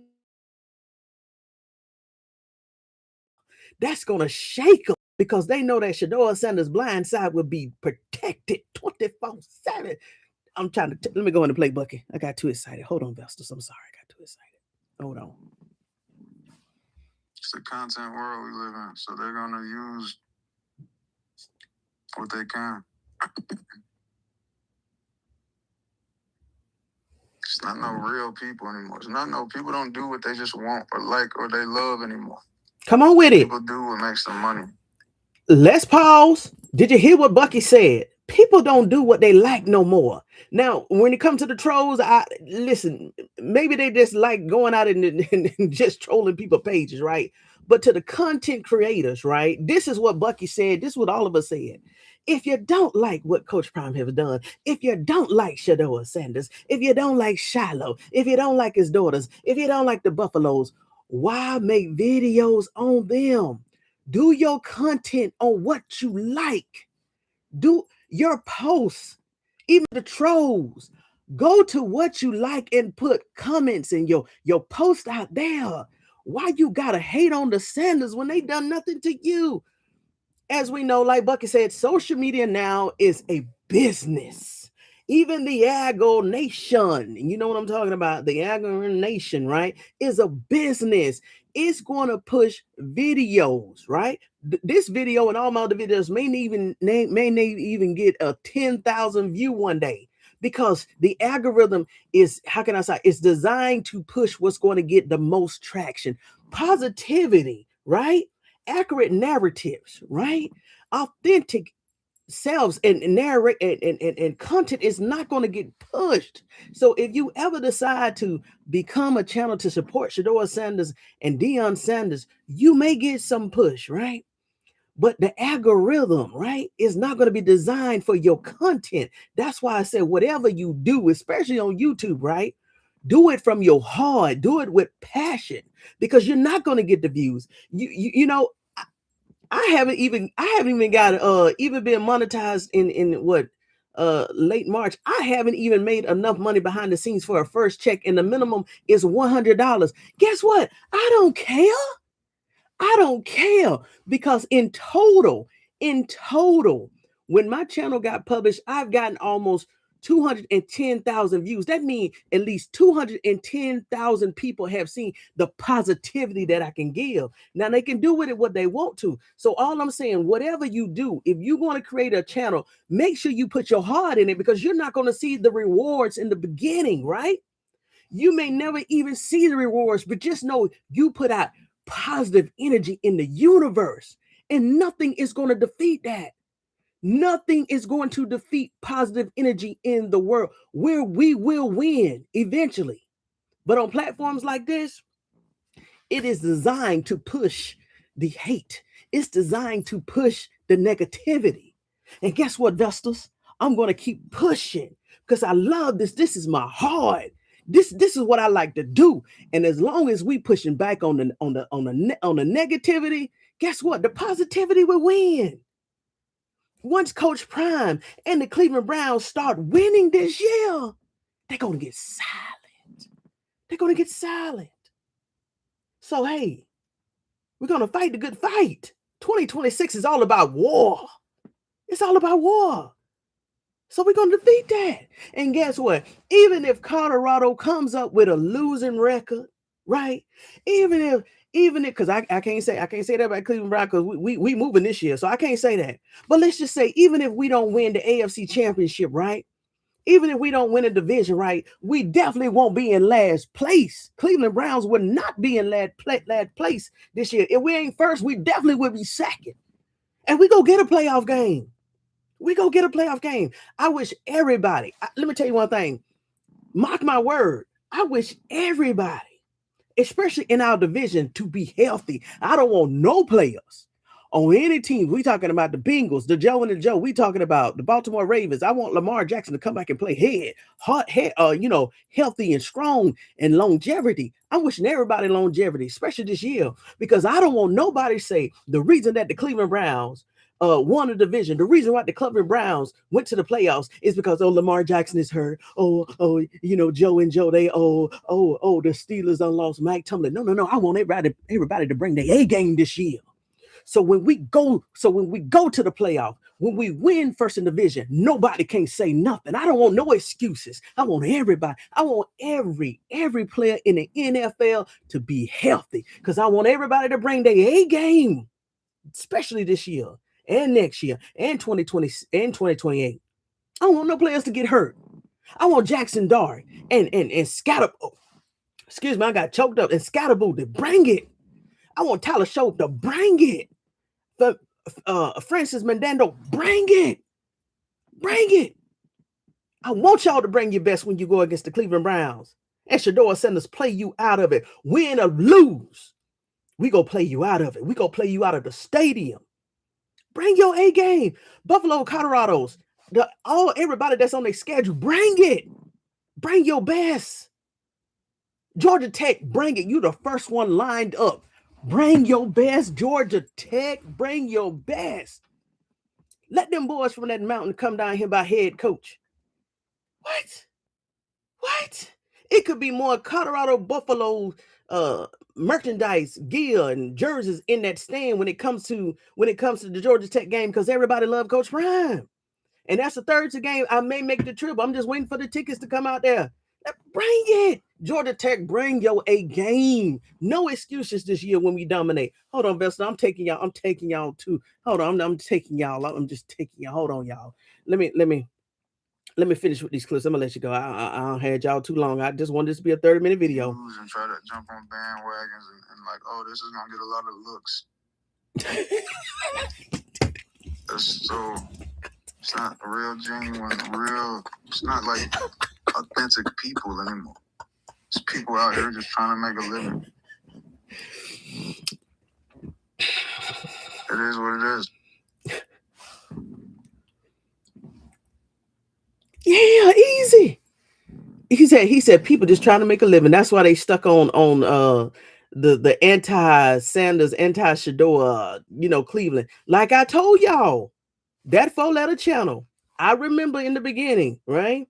That's gonna shake them, because they know that Shedeur Sanders' blind side will be protected 24/7. I'm trying to let me go into play, Bucky. I got too excited. Hold on, Vestas. I'm sorry, I got too excited. Hold on. It's the content world we live in, so they're gonna use what they can. It's not no real people anymore. It's not no people don't do what they just want or like or they love anymore. Come on with it. People do what makes them money. Let's pause. Did you hear what Bucky said? People don't do what they like no more. Now, when it comes to the trolls, listen, maybe they just like going out and just trolling people's pages, right? But to the content creators, right? This is what Bucky said. This is what all of us said. If you don't like what Coach Prime has done, if you don't like Shedeur Sanders, if you don't like Shiloh, if you don't like his daughters, if you don't like the Buffaloes, why make videos on them? Do your content on what you like. Do your posts, even the trolls. Go to what you like and put comments in your post out there. Why you gotta hate on the Sanders when they done nothing to you? As we know, like Bucky said, social media now is a business. Even the Agro Nation, you know what I'm talking about? The Agro Nation, right, is a business. It's going to push videos, right? This video and all my other videos may even get a 10,000 view one day, because the algorithm is, how can I say, it's designed to push what's going to get the most traction. Positivity, right? Accurate narratives, right? Authentic selves and narrate and content is not going to get pushed. So if you ever decide to become a channel to support Shedeur Sanders and Deion Sanders, you may get some push, right? But the algorithm, right, is not going to be designed for your content. That's why I said whatever you do, especially on YouTube, right, do it from your heart, do it with passion, because you're not going to get the views. You know, I haven't even got even been monetized in what late March. I haven't even made enough money behind the scenes for a first check, and the minimum is $100. Guess what? I don't care, because in total, when my channel got published, I've gotten almost 210,000 views. That means at least 210,000 people have seen the positivity that I can give. Now they can do with it what they want to. So all I'm saying, whatever you do, if you want to create a channel, make sure you put your heart in it, because you're not going to see the rewards in the beginning, right? You may never even see the rewards, but just know you put out positive energy in the universe, and nothing is going to defeat that. Nothing is going to defeat positive energy in the world, where we will win eventually. But on platforms like this, it is designed to push the hate. It's designed to push the negativity. And guess what, Dusters? I'm going to keep pushing, because I love this. This is my heart. This is what I like to do. And as long as we pushing back on the negativity, guess what? The positivity will win. Once Coach Prime and the Cleveland Browns start winning this year, they're going to get silent. They're going to get silent. So, hey, we're going to fight the good fight. 2026 is all about war. It's all about war. So we're going to defeat that. And guess what? Even if Colorado comes up with a losing record, right? Even if, because I can't say that about Cleveland Browns, because we moving this year, so I can't say that. But let's just say, even if we don't win the AFC Championship, right? Even if we don't win a division, right? We definitely won't be in last place. Cleveland Browns will not be in last place this year. If we ain't first, we definitely will be second. And we go get a playoff game. I wish everybody, let me tell you one thing. Mark my word. I wish everybody, especially in our division, to be healthy. I don't want no players on any team. We talking about the Bengals, the Joe and the Joe. We talking about the Baltimore Ravens. I want Lamar Jackson to come back and play healthy and strong and longevity. I'm wishing everybody longevity, especially this year, because I don't want nobody to say the reason that the Cleveland Browns won the division, the reason why the Cleveland Browns went to the playoffs is because Lamar Jackson is hurt. Joe and Joe, they the Steelers done lost Mike Tomlin. No. I want everybody to bring their A game this year. So when we go to the playoff, when we win first in division, nobody can say nothing. I don't want no excuses. I want everybody. I want every player in the NFL to be healthy, because I want everybody to bring their A game, especially this year and next year and 2020 and 2028. I don't want no players to get hurt. I want Jackson Dart and Scatter. Oh, excuse me, I got choked up. And Scatterboo to bring it. I want Tyler Show to bring it. But Francis Mandando, bring it. I want y'all to bring your best when you go against the Cleveland Browns. And Shedeur Sanders play you out of it. Win or lose, we go play you out of it. We go play you out of the stadium. Bring your A game. Buffalo, Colorado's, everybody that's on their schedule, bring it. Bring your best. Georgia Tech, bring it. You the first one lined up. Bring your best. Georgia Tech, bring your best. Let them boys from that mountain come down here by head coach. What? It could be more Colorado Buffalo merchandise, gear, and jerseys in that stand when it comes to the Georgia Tech game, because everybody love Coach Prime. And that's the third game. I may make the trip. I'm just waiting for the tickets to come out there. Bring it. Georgia Tech, bring your A game. No excuses this year when we dominate. Hold on, Vesta. I'm taking y'all too. Hold on. I'm taking y'all. I'm just taking y'all. Hold on, y'all. Let me finish with these clips. I'm gonna let you go. I had y'all too long. I just wanted this to be a 30-minute video. And try to jump on bandwagons and like, oh, this is gonna get a lot of looks. So it's not a real genuine, it's not like authentic people anymore. It's people out here just trying to make a living. It is what it is. Yeah, easy. He said people just trying to make a living. That's why they stuck on the anti-Sanders, anti-Shedeur, Cleveland. Like I told y'all, that 4-letter channel, I remember in the beginning, right?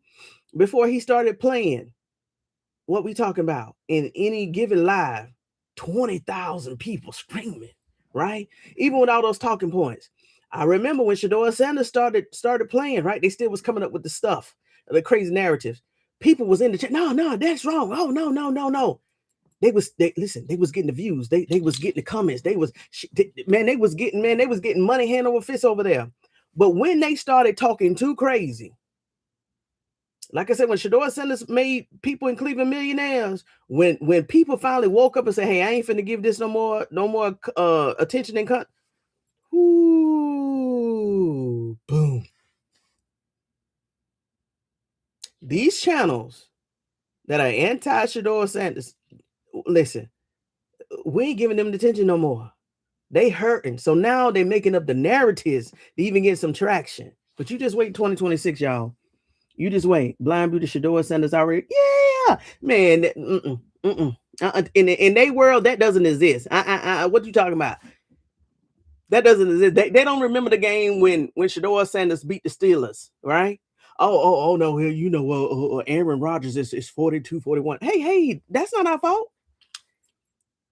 Before he started playing, what we talking about in any given live, 20,000 people screaming, right? Even with all those talking points. I remember when Shedeur Sanders started playing, right? They still was coming up with the stuff, the crazy narratives. People was in the chat. No, that's wrong. Oh, no. They was getting the views. They was getting the comments. They was getting money hand over fist over there. But when they started talking too crazy, like I said, when Shedeur Sanders made people in Cleveland millionaires, when people finally woke up and said, "Hey, I ain't finna give this no more attention and cut." Ooh, boom. These channels that are anti-Shedeur Sanders, listen, we ain't giving them the attention no more. They hurting. So now they making up the narratives to even get some traction. But you just wait 2026, y'all. You just wait. Blind Beauty Shedeur Sanders already. Yeah, man. In their world, that doesn't exist. What you talking about? That doesn't exist. They don't remember the game when Shedeur Sanders beat the Steelers, right? Oh no, Aaron Rodgers is 42-41. Hey, that's not our fault.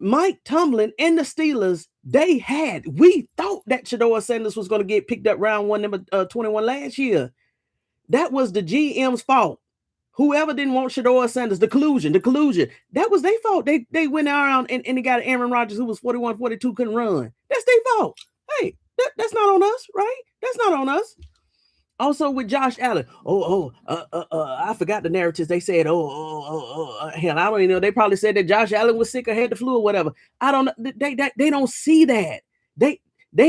Mike Tomlin and the Steelers, we thought that Shedeur Sanders was going to get picked up round 1, number 21 last year. That was the GM's fault. Whoever didn't want Shedeur Sanders, the collusion, that was their fault. They went around and they got Aaron Rodgers, who was 41-42, couldn't run. That's their fault. Hey, that's not on us, right? That's not on us. Also with Josh Allen. I forgot the narratives. They said, hell, I don't even know. They probably said that Josh Allen was sick or had the flu or whatever. I don't know. They don't see that. They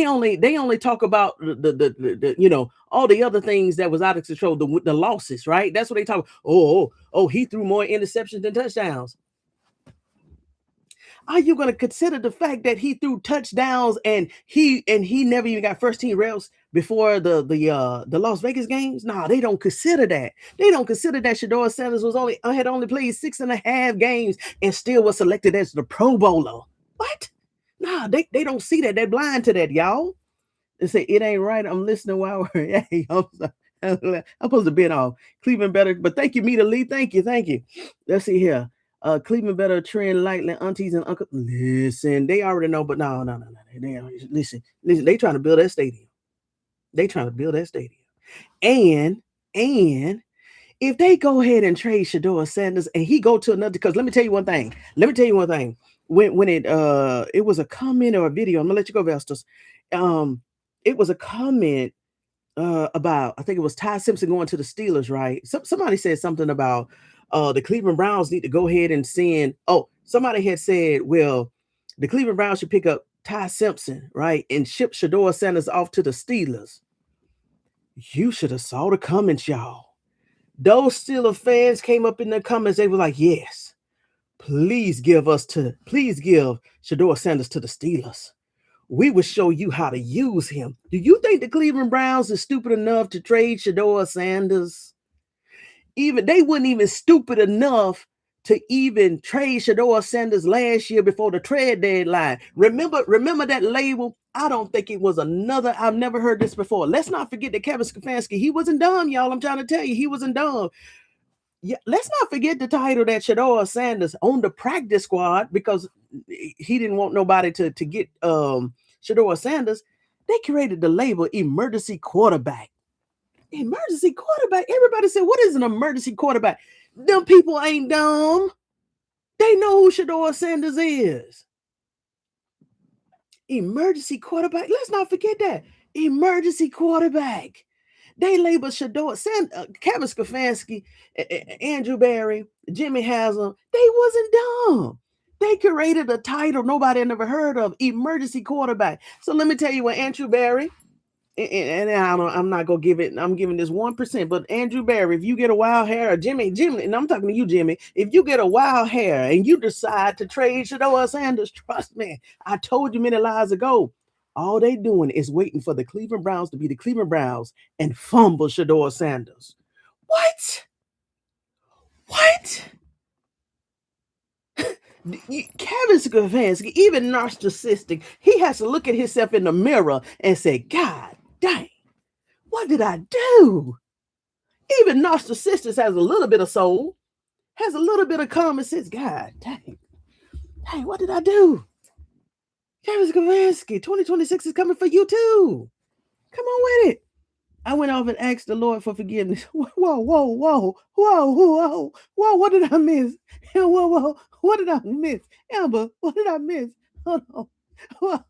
only talk about the all the other things that was out of control, the losses, right? That's what they talk about. He threw more interceptions than touchdowns. Are you going to consider the fact that he threw touchdowns and he never even got first team reps before the Las Vegas games? No, they don't consider that. They don't consider that Shedeur Sanders had only played 6.5 games and still was selected as the Pro Bowler. What? Nah, they don't see that. They're blind to that, y'all. They say it ain't right. I'm listening while we're I'm supposed to bid off. Cleveland better, but thank you, Mita Lee. Thank you. Let's see here. Cleveland better trend lightly, aunties and uncles. Listen, they already know, but no. Listen. They trying to build that stadium. And if they go ahead and trade Shedeur Sanders and he go to another, because let me tell you one thing. When it was a comment or a video, I'm gonna let you go, Vestas. It was a comment about, I think it was Ty Simpson going to the Steelers, right? Somebody said something about the Cleveland Browns need to go ahead and send. Oh, somebody had said, well, the Cleveland Browns should pick up Ty Simpson, right, and ship Shedeur Sanders off to the Steelers. You should have saw the comments, y'all. Those Steelers fans came up in the comments. They were like, yes, please give Shedeur Sanders to the Steelers. We will show you how to use him. Do you think the Cleveland Browns is stupid enough to trade Shedeur Sanders? They weren't even stupid enough to even trade Shedeur Sanders last year before the trade deadline. Remember that label? I don't think it was another. I've never heard this before. Let's not forget that Kevin Stefanski, he wasn't dumb, y'all. I'm trying to tell you, he wasn't dumb. Yeah, let's not forget the title that Shedeur Sanders on the practice squad, because he didn't want nobody to get Shedeur Sanders. They created the label emergency quarterback. Emergency quarterback. Everybody said, what is an emergency quarterback? Them people ain't dumb. They know who Shedeur Sanders is. Emergency quarterback. Let's not forget that. Emergency quarterback. They labeled Shedeur Sanders, Kevin Stefanski, Andrew Berry, Jimmy Haslam. They wasn't dumb. They created a title nobody had never heard of, emergency quarterback. So let me tell you what Andrew Berry, and I'm not gonna give it. I'm giving this 1%. But Andrew Berry, if you get a wild hair, or Jimmy, and I'm talking to you, Jimmy. If you get a wild hair and you decide to trade Shedeur Sanders, trust me, I told you many lives ago. All they doing is waiting for the Cleveland Browns to be the Cleveland Browns and fumble Shedeur Sanders. What? Kevin Stefanski, even narcissistic, he has to look at himself in the mirror and say, God dang, what did I do? Even narcissistic has a little bit of soul, has a little bit of common sense. God dang, what did I do? Kevin Stefanski, 2026 is coming for you too. Come on with it. I went off and asked the Lord for forgiveness. Whoa. What did I miss? Whoa. What did I miss? Amber, what did I miss? Hold on. Whoa.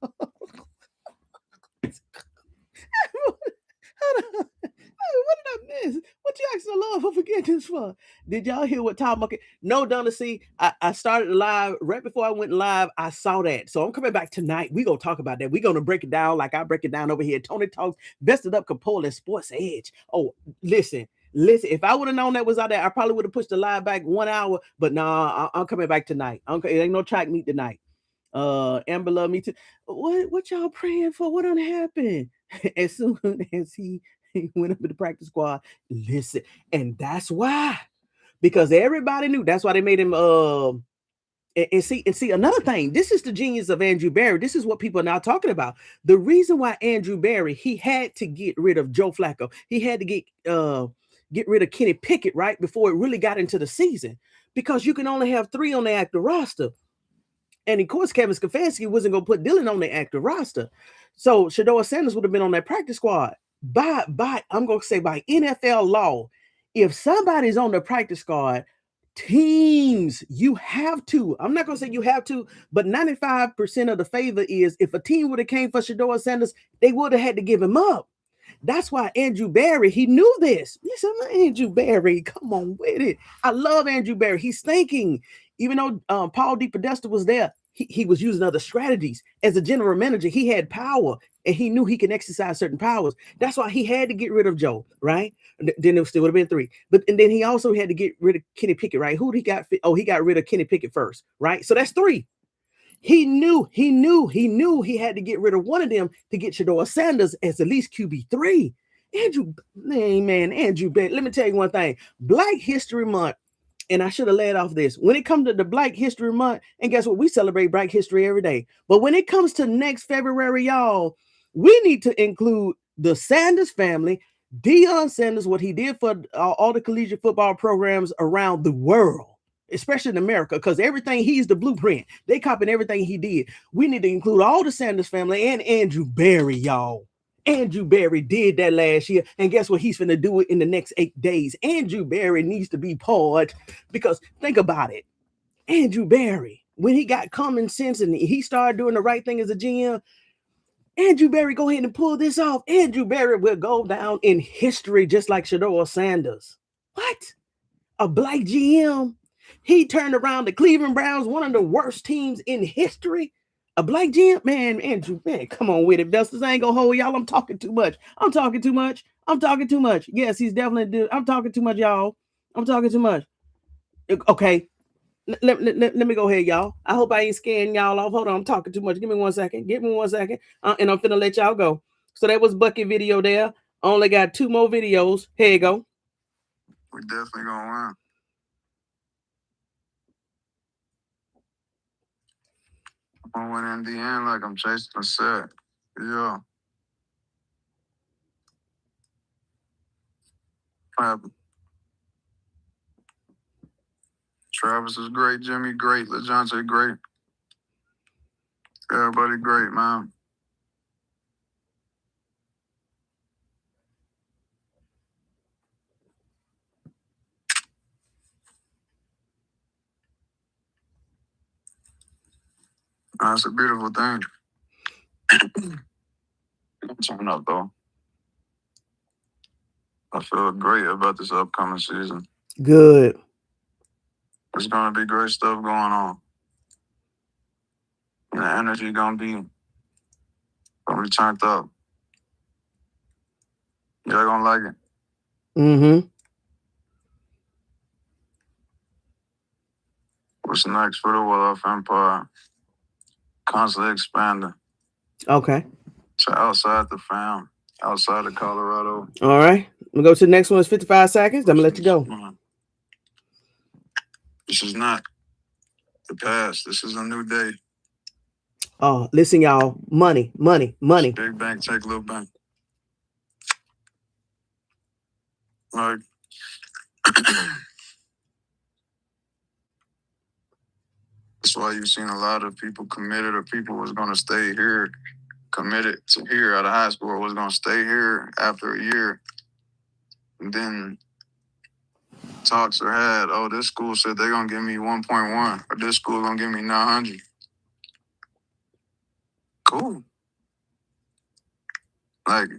What did I miss? What you asking the Lord for forgiveness for? Did y'all hear what Tom Bucket? No, Donna, see, I started live right before I went live. I saw that. So I'm coming back tonight. We're going to talk about that. We're going to break it down like I break it down over here. Tony Talks, Vested Up, CompellingSportsEdge. Oh, listen. If I would have known that was out there, I probably would have pushed the live back 1 hour. But nah, I'm coming back tonight. It ain't no track meet tonight. Amber love me too. What y'all praying for? What done happened? As soon as he went up with the practice squad, listen, and that's why, because everybody knew. That's why they made him. And see another thing. This is the genius of Andrew Berry. This is what people are now talking about. The reason why Andrew Berry, he had to get rid of Joe Flacco. He had to get rid of Kenny Pickett right before it really got into the season, because you can only have 3 on the active roster. And of course, Kevin Stefanski wasn't going to put Dylan on the active roster. So Shedeur Sanders would have been on that practice squad. I'm going to say by NFL law, if somebody's on the practice squad, teams, you have to, I'm not going to say you have to, but 95% of the favor is if a team would have came for Shedeur Sanders, they would have had to give him up. That's why Andrew Berry, he knew this. Listen, Andrew Berry, come on with it. I love Andrew Berry. He's thinking, even though Paul DePodesta was there, he was using other strategies. As a general manager, he had power and he knew he can exercise certain powers. That's why he had to get rid of Joe, right? Then it still would have been 3. And then he also had to get rid of Kenny Pickett, right? Who did he got? Oh, he got rid of Kenny Pickett first, right? So that's 3. He knew he had to get rid of one of them to get Shedeur Sanders as at least QB3. Andrew, man, Andrew, let me tell you one thing. Black History Month, and I should have led off this. When it comes to the Black History Month, and guess what? We celebrate Black History every day. But when it comes to next February, y'all, we need to include the Sanders family, Deion Sanders, what he did for all the collegiate football programs around the world, especially in America, because everything, he's the blueprint. They copying everything he did. We need to include all the Sanders family and Andrew Berry, y'all. Andrew Berry did that last year, and guess what? He's going to do it in the next 8 days. Andrew Berry needs to be poured, because think about it. Andrew Berry, when he got common sense and he started doing the right thing as a GM, Andrew Berry, go ahead and pull this off. Andrew Berry will go down in history just like Shedeur Sanders. What? A black GM? He turned around the Cleveland Browns, one of the worst teams in history. A black GM? Man, Andrew, man, come on with it. Vesters, I ain't gonna hold y'all. I'm talking too much. Yes, he's definitely. I'm talking too much, y'all. I'm talking too much. Okay. Let me go ahead, y'all. I hope I ain't scaring y'all off. Hold on, I'm talking too much. Give me 1 second. And I'm finna let y'all go. So that was Bucket video there. Only got 2 more videos. Here you go. We definitely gonna win. I'm gonna win in the end like I'm chasing a set. Yeah. What happened? Travis is great. Jimmy great. LeJohntay great. Everybody great, man. That's a beautiful thing. Turn up, though. I feel great about this upcoming season. Good. There's going to be great stuff going on. And the energy going to be turned up. Y'all going to like it. Mm-hmm. What's next for the Well-Off Empire? Constantly expanding. Okay. So outside the fam, outside of Colorado. All right. We'll go to the next one. It's 55 seconds. I'm going to let you go. This is not the past. This is a new day. Oh, listen, y'all. Money. Big bank, take little bank. Like, that's why you've seen a lot of people committed, or people was going to stay here, committed to here out of high school, or was going to stay here after a year. And then talks are had, oh, this school said they're going to give me 1.1, or this school going to give me 900. Cool. Like,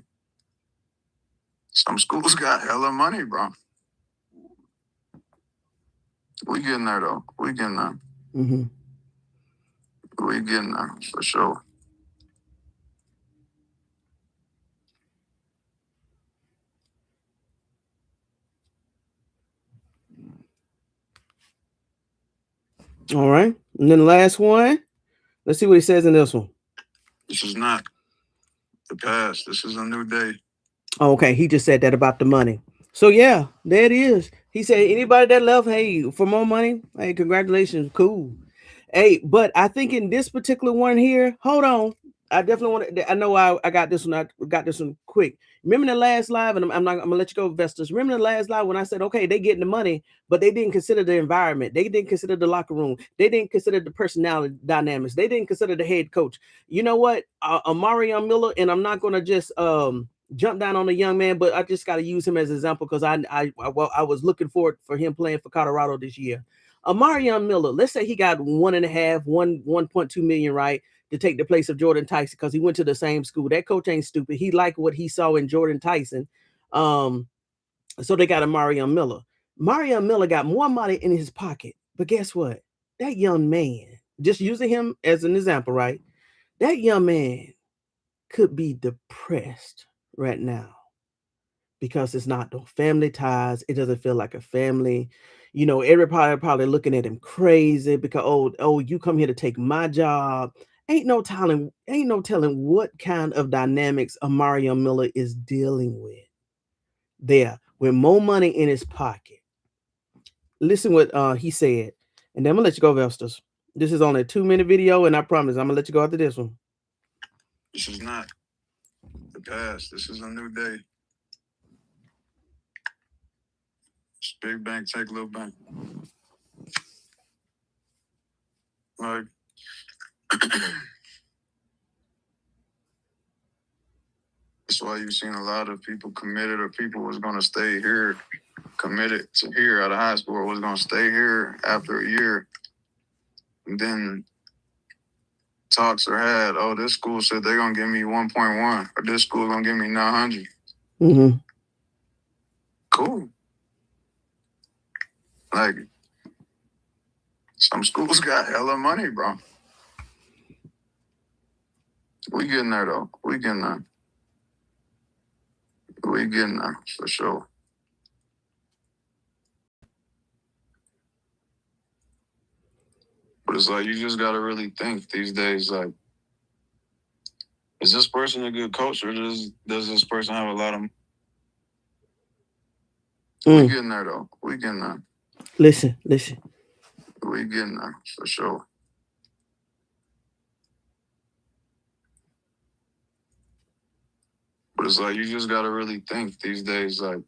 some schools got hella money, bro. We getting there, though. We getting there. Mm-hmm. We getting there, for sure. All right. And then the last one. Let's see what he says in this one. This is not the past. This is a new day. Oh, okay. He just said that about the money. So, yeah, there it is. He said, anybody that love, hey, for more money, hey, congratulations. Cool. Hey, but I think in this particular one here, hold on. I definitely want to, I know I got this one. I got this one quick. Remember the last live, and I'm going to let you go, investors. Remember the last live when I said, okay, they getting the money, but they didn't consider the environment. They didn't consider the locker room. They didn't consider the personality dynamics. They didn't consider the head coach. You know what? Amari Miller, and I'm not going to just jump down on the young man, but I just got to use him as an example because I was looking forward for him playing for Colorado this year. Amari Miller, let's say he got 1.2 million, right, to take the place of Jordan Tyson because he went to the same school. That coach ain't stupid. He liked what he saw in Jordan Tyson. So they got Amari Miller. Amari Miller got more money in his pocket. But guess what? That young man, just using him as an example, right? That young man could be depressed right now because it's not no family ties. It doesn't feel like a family. You know, everybody probably looking at him crazy because, oh, you come here to take my job. Ain't no telling what kind of dynamics Mario Miller is dealing with there with more money in his pocket. Listen what he said, and then I'm gonna let you go, Vestas. This is only a 2-minute video, and I promise I'm gonna let you go after this one. This is not the past. This is a new day. It's big bank, take little bank. Like, that's why you've seen a lot of people committed, or people was going to stay here, committed to here out of high school, or was going to stay here after a year. And then talks are had, oh, this school said they're going to give me 1.1, or this school going to give me 900. Mm-hmm. Cool. Like, some schools got hella money, bro. We getting there, though. We getting there. We getting there, for sure. But it's like, you just got to really think these days, like, is this person a good coach, or does this person have a lot of... We getting there, though. We getting there. Listen. We getting there, for sure. But it's like, you just got to really think these days, like,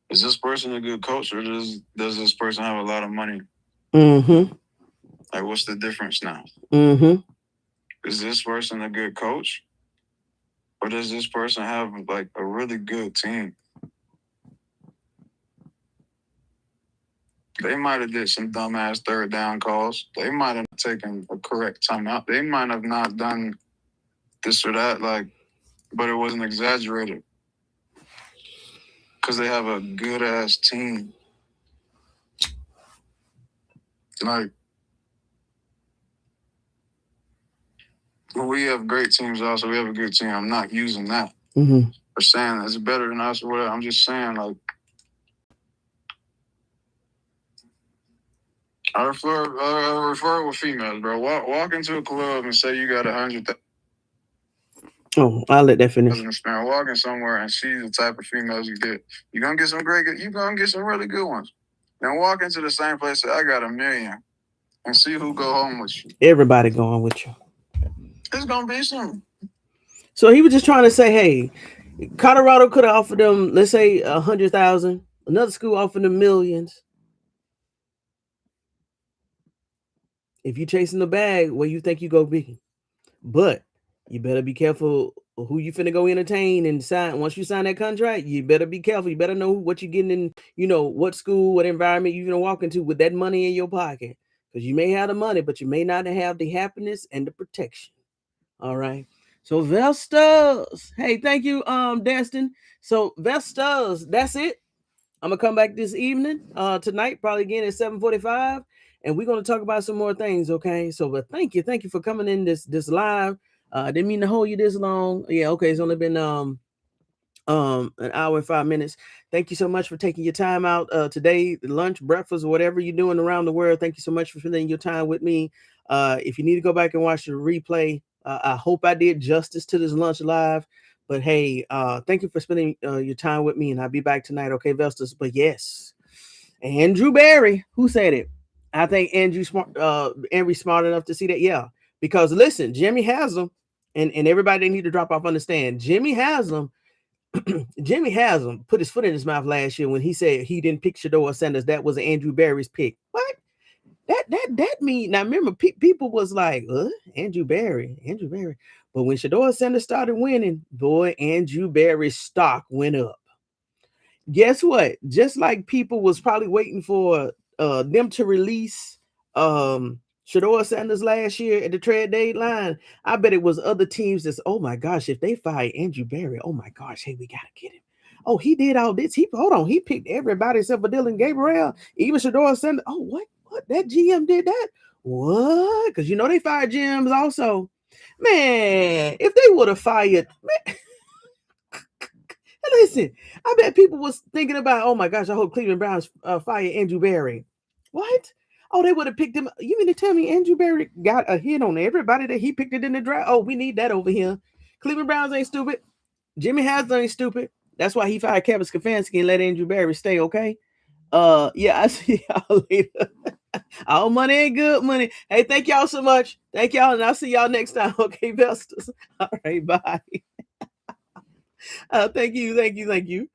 is this person a good coach, or does this person have a lot of money? Mm-hmm. Like, what's the difference now? Mm-hmm. Is this person a good coach, or does this person have, like, a really good team? They might have did some dumbass third down calls. They might have taken a correct timeout. They might have not done this or that, like, but it wasn't exaggerated. Because they have a good-ass team. Like, we have great teams also. We have a good team. I'm not using that. Mm-hmm. Or saying it's better than us or whatever. I'm just saying, like, I refer with females, bro. Walk into a club and say you got 100,000. Oh, I'll let that finish. Walking somewhere and see the type of females you get. You're gonna get some you're gonna get some really good ones. Then walk into the same place, say, I got 1 million, and see who go home with you. Everybody going with you. It's gonna be some. So he was just trying to say, hey, Colorado could have offered them, let's say 100,000. Another school offered them millions. If you chasing the bag, where you think you go be, but you better be careful who you finna go entertain and sign. Once you sign that contract, you better be careful. You better know what you're getting in, you know, what school, what environment you're gonna walk into with that money in your pocket. Because you may have the money, but you may not have the happiness and the protection. All right. So Vestas, hey, thank you, Destin. So Vestas, that's it. I'm gonna come back this evening, tonight, probably again at 7:45, and we're gonna talk about some more things. Okay. So, but thank you for coming in this live. Didn't mean to hold you this long. Yeah. Okay. It's only been an hour and 5 minutes. Thank you so much for taking your time out today, lunch, breakfast, whatever you're doing around the world. Thank you so much for spending your time with me. If you need to go back and watch the replay, I hope I did justice to this lunch live. But hey, thank you for spending your time with me, and I'll be back tonight. Okay, Vestas. But yes, Andrew Barry, who said it? I think Andrew's smart enough to see that. Yeah, because listen, Jimmy Haslam, and everybody need to drop off. Understand, Jimmy Haslam put his foot in his mouth last year when he said he didn't pick Shedeur Sanders. That was Andrew Barry's pick. What? That mean, now remember, people was like, Andrew Barry. But when Shedeur Sanders started winning, boy, Andrew Barry's stock went up. Guess what? Just like people was probably waiting for them to release Shedeur Sanders last year at the trade deadline, I bet it was other teams that's, oh my gosh, if they fire Andrew Barry, oh my gosh, hey, we gotta get him. Oh, he did all this. He picked everybody except for Dylan Gabriel, even Shedeur Sanders. Oh, what? That GM did that? What? Because you know they fired GMs also. Man, if they would have fired, man, Listen, I bet people was thinking about, oh my gosh, I hope Cleveland Browns fire Andrew Berry. What? Oh, they would have picked him. You mean to tell me Andrew Berry got a hit on everybody that he picked it in the draft? Oh, we need that over here. Cleveland Browns ain't stupid. Jimmy Haslam ain't stupid. That's why he fired Kevin Stefanski and let Andrew Berry stay, okay? Yeah, I see y'all later. All money ain't good money. Hey, thank y'all so much. Thank y'all, and I'll see y'all next time. Okay, Vestas. All right, bye. Thank you.